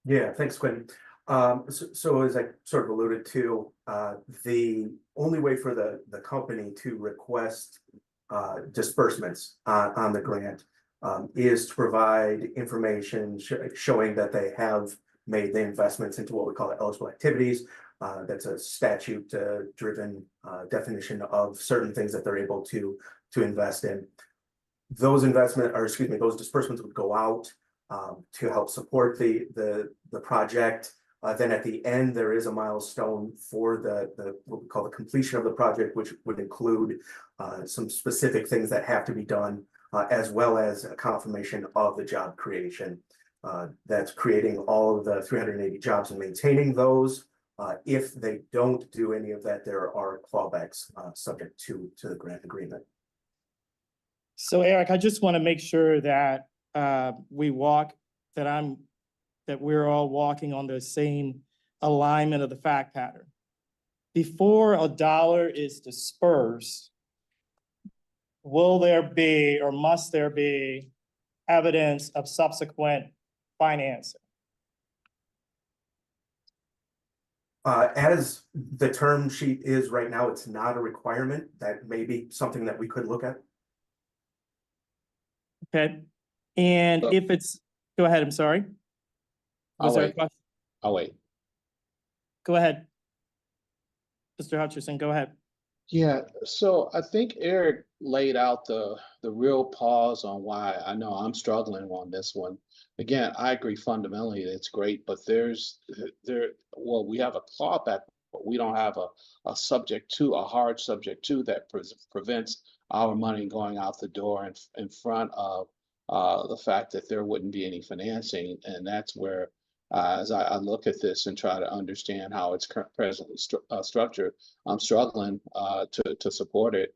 Speaker 7: Yeah, thanks, Quinn. So as I sort of alluded to, the only way for the company to request disbursements on the grant is to provide information showing that they have made the investments into what we call eligible activities. That's a statute driven definition of certain things that they're able to invest in. Those those disbursements would go out to help support the project. Then at the end, there is a milestone for the what we call the completion of the project, which would include some specific things that have to be done, as well as a confirmation of the job creation. That's creating all of the 380 jobs and maintaining those. If they don't do any of that, there are clawbacks subject to the grant agreement.
Speaker 4: So Eric, I just want to make sure that that we're all walking on the same alignment of the fact pattern. Before a dollar is dispersed, will there be or must there be evidence of subsequent financing?
Speaker 7: As the term sheet is right now, it's not a requirement. That may be something that we could look at.
Speaker 4: Okay. And if it's, go ahead, I'm sorry. Was there a question?
Speaker 2: I'll wait.
Speaker 4: Go ahead. Mr. Hutcherson, go ahead.
Speaker 2: Yeah, so I think Eric laid out the real pause on why I know I'm struggling on this one. Again, I agree fundamentally it's great, but well, we have a clawback, but we don't have a hard subject to that prevents our money going out the door in front of the fact that there wouldn't be any financing. And that's where, as I look at this and try to understand how it's presently structured, I'm struggling to support it.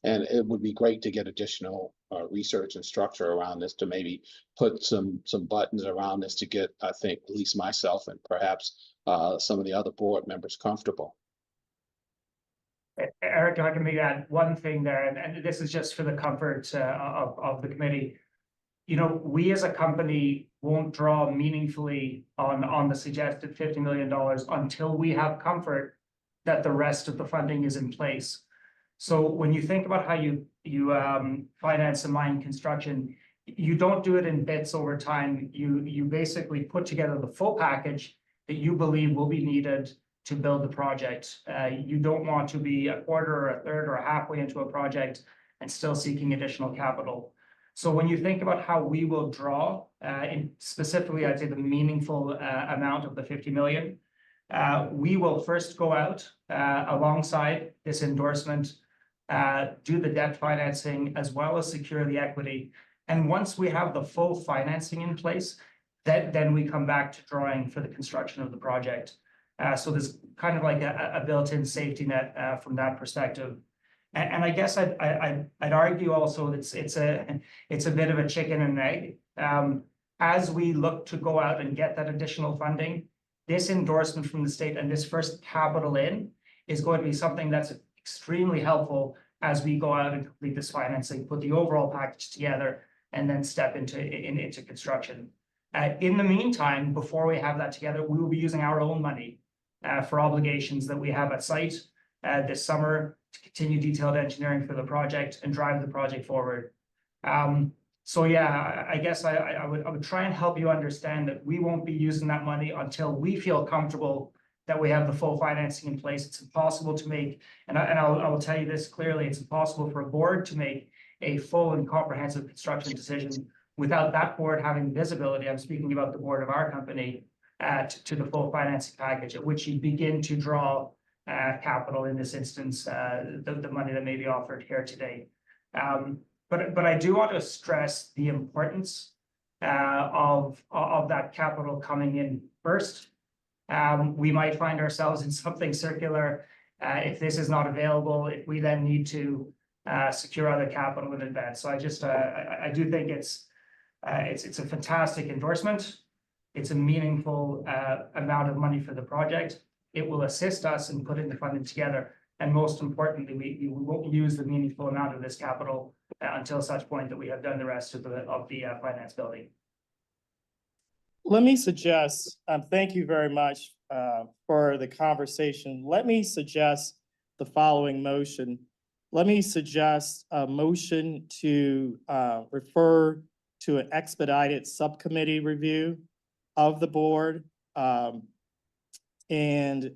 Speaker 2: And it would be great to get additional research and structure around this to maybe put some buttons around this to get, I think, at least myself and perhaps some of the other board members comfortable.
Speaker 10: Eric, if I can maybe add one thing there, and this is just for the comfort of the committee. You know, we as a company won't draw meaningfully on the suggested $50 million until we have comfort that the rest of the funding is in place. So when you think about how you finance a mine construction, you don't do it in bits over time. You basically put together the full package that you believe will be needed to build the project. You don't want to be a quarter or a third or halfway into a project and still seeking additional capital. So when you think about how we will draw, specifically, I'd say the meaningful amount of the 50 million, we will first go out alongside this endorsement, do the debt financing as well as secure the equity. And once we have the full financing in place, then we come back to drawing for the construction of the project. So there's kind of like a built-in safety net from that perspective. And I guess I'd argue also that it's a bit of a chicken and egg. As we look to go out and get that additional funding, this endorsement from the state and this first capital in is going to be something that's extremely helpful as we go out and complete this financing, put the overall package together, and then step into construction. In the meantime, before we have that together, we will be using our own money for obligations that we have at site this summer to continue detailed engineering for the project and drive the project forward. So yeah, I guess I would try and help you understand that we won't be using that money until we feel comfortable that we have the full financing in place. It's impossible to make, and I will tell you this clearly, it's impossible for a board to make a full and comprehensive construction decision without that board having visibility. I'm speaking about the board of our company to the full financing package, at which you begin to draw capital, in this instance, the money that may be offered here today.
Speaker 9: But I do want to stress the importance of that capital coming in first. We might find ourselves in something circular if this is not available, if we then need to secure other capital in advance. So I do think it's a fantastic endorsement. It's a meaningful amount of money for the project. It will assist us in putting the funding together. And most importantly, we won't use the meaningful amount of this capital until such point that we have done the rest of the finance building.
Speaker 4: Let me suggest, thank you very much for the conversation. Let me suggest the following motion. Let me suggest a motion to refer to an expedited subcommittee review of the board and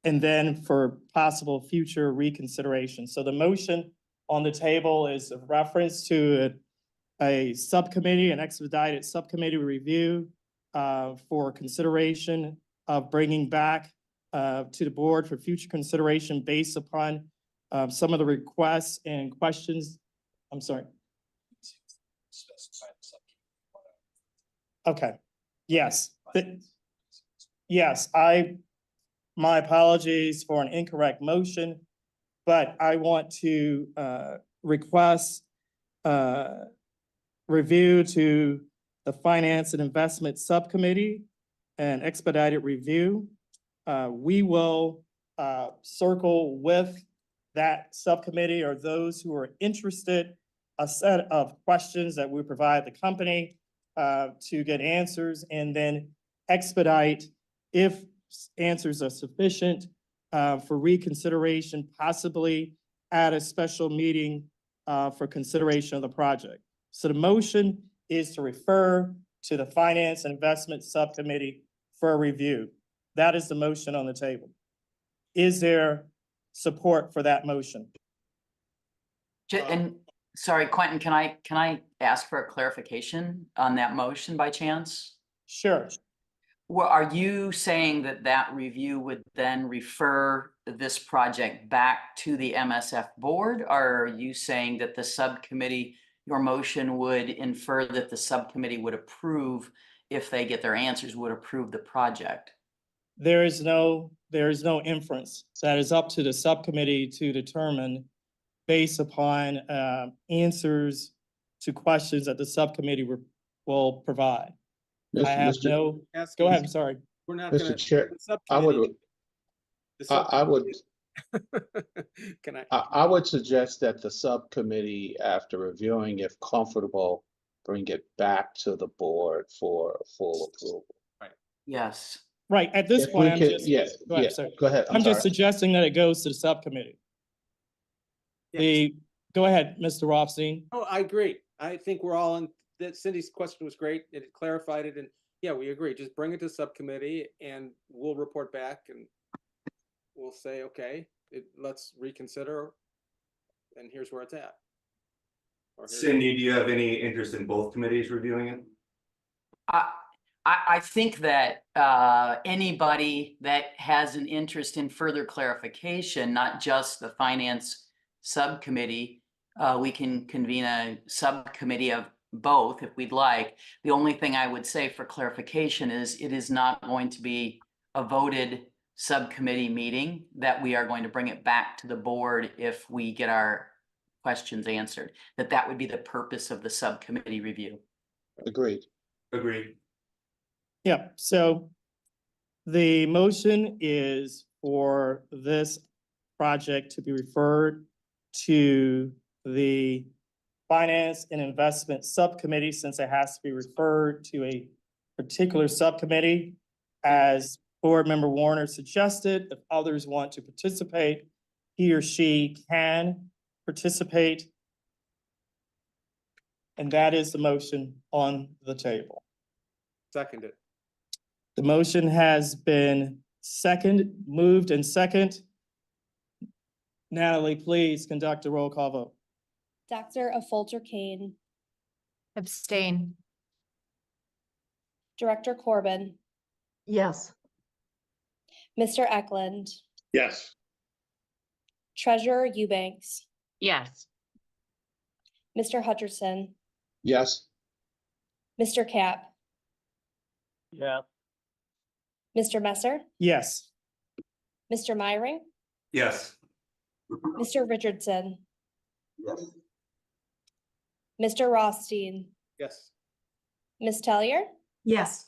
Speaker 4: then for possible future reconsideration. So the motion on the table is a reference to a subcommittee, an expedited subcommittee review for consideration of bringing back to the board for future consideration based upon some of the requests and questions. I'm sorry. Okay, yes. Yes, my apologies for an incorrect motion, but I want to request review to the Finance and Investment Subcommittee and expedited review. We will circle with that subcommittee or those who are interested, a set of questions that we provide the company to get answers, and then expedite, if answers are sufficient, for reconsideration, possibly at a special meeting for consideration of the project. So the motion is to refer to the Finance and Investment Subcommittee for a review. That is the motion on the table. Is there support for that motion?
Speaker 3: And sorry, Quentin, can I ask for a clarification on that motion by chance?
Speaker 4: Sure.
Speaker 3: Well, are you saying that that review would then refer this project back to the MSF board? Or are you saying that the subcommittee, your motion would infer that the subcommittee would approve, if they get their answers, would approve the project?
Speaker 4: There is no inference. That is up to the subcommittee to determine based upon answers to questions that the subcommittee will provide. I have no, go ahead, I'm sorry.
Speaker 12: We're not
Speaker 2: Mr.
Speaker 12: gonna.
Speaker 2: Chair,
Speaker 12: the
Speaker 2: I would,
Speaker 12: subcommittee- Can
Speaker 2: I would suggest that the subcommittee, after reviewing, if comfortable, bring it back to the board for full approval.
Speaker 3: Yes.
Speaker 4: Right, at this
Speaker 2: If
Speaker 4: point,
Speaker 2: we
Speaker 4: I'm
Speaker 2: could,
Speaker 4: just,
Speaker 2: yeah,
Speaker 4: go ahead,
Speaker 2: yeah,
Speaker 4: sir.
Speaker 2: go ahead.
Speaker 4: I'm just
Speaker 2: sorry.
Speaker 4: suggesting that it goes to the subcommittee. Go ahead, Mr. Rothstein.
Speaker 12: Oh, I agree. I think we're all in, that Cindy's question was great. It clarified it, and yeah, we agree. Just bring it to subcommittee and we'll report back and we'll say, okay, let's reconsider. And here's where it's at.
Speaker 23: Cindy, do you have any interest in both committees reviewing it?
Speaker 3: I think that anybody that has an interest in further clarification, not just the finance subcommittee, we can convene a subcommittee of both if we'd like. The only thing I would say for clarification is it is not going to be a voted subcommittee meeting, that we are going to bring it back to the board if we get our questions answered, that would be the purpose of the subcommittee review.
Speaker 2: Agreed.
Speaker 23: Agreed.
Speaker 4: Yeah, so the motion is for this project to be referred to the Finance and Investment Subcommittee, since it has to be referred to a particular subcommittee. As Board Member Warner suggested, if others want to participate, he or she can participate. And that is the motion on the table.
Speaker 12: Seconded.
Speaker 4: The motion has been moved and second. Natalie, please conduct a roll call vote.
Speaker 5: Dr. Affolter Kane,
Speaker 11: Abstain.
Speaker 5: Director Corbin,
Speaker 15: Yes.
Speaker 5: Mr. Eklund,
Speaker 2: Yes.
Speaker 5: Treasurer Eubanks,
Speaker 6: Yes.
Speaker 5: Mr. Hutcherson,
Speaker 2: Yes.
Speaker 5: Mr. Cap,
Speaker 9: Yeah.
Speaker 5: Mr. Messer,
Speaker 4: Yes.
Speaker 5: Mr. Myring,
Speaker 23: Yes.
Speaker 5: Mr. Richardson,
Speaker 14: Yes.
Speaker 5: Mr. Rothstein,
Speaker 12: Yes.
Speaker 5: Ms. Tellier,
Speaker 21: Yes.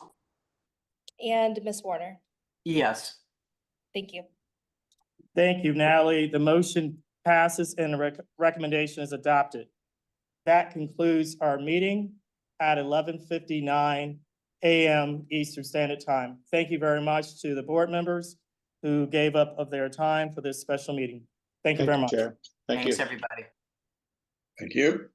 Speaker 5: and Ms. Warner.
Speaker 3: Yes.
Speaker 5: Thank you.
Speaker 4: Thank you, Natalie. The motion passes and the recommendation is adopted. That concludes our meeting at 11:59 a.m. Eastern Standard Time. Thank you very much to the board members who gave up of their time for this special meeting. Thank you very much.
Speaker 2: Chair. Thank you.
Speaker 3: Thanks, everybody.
Speaker 14: Thank you.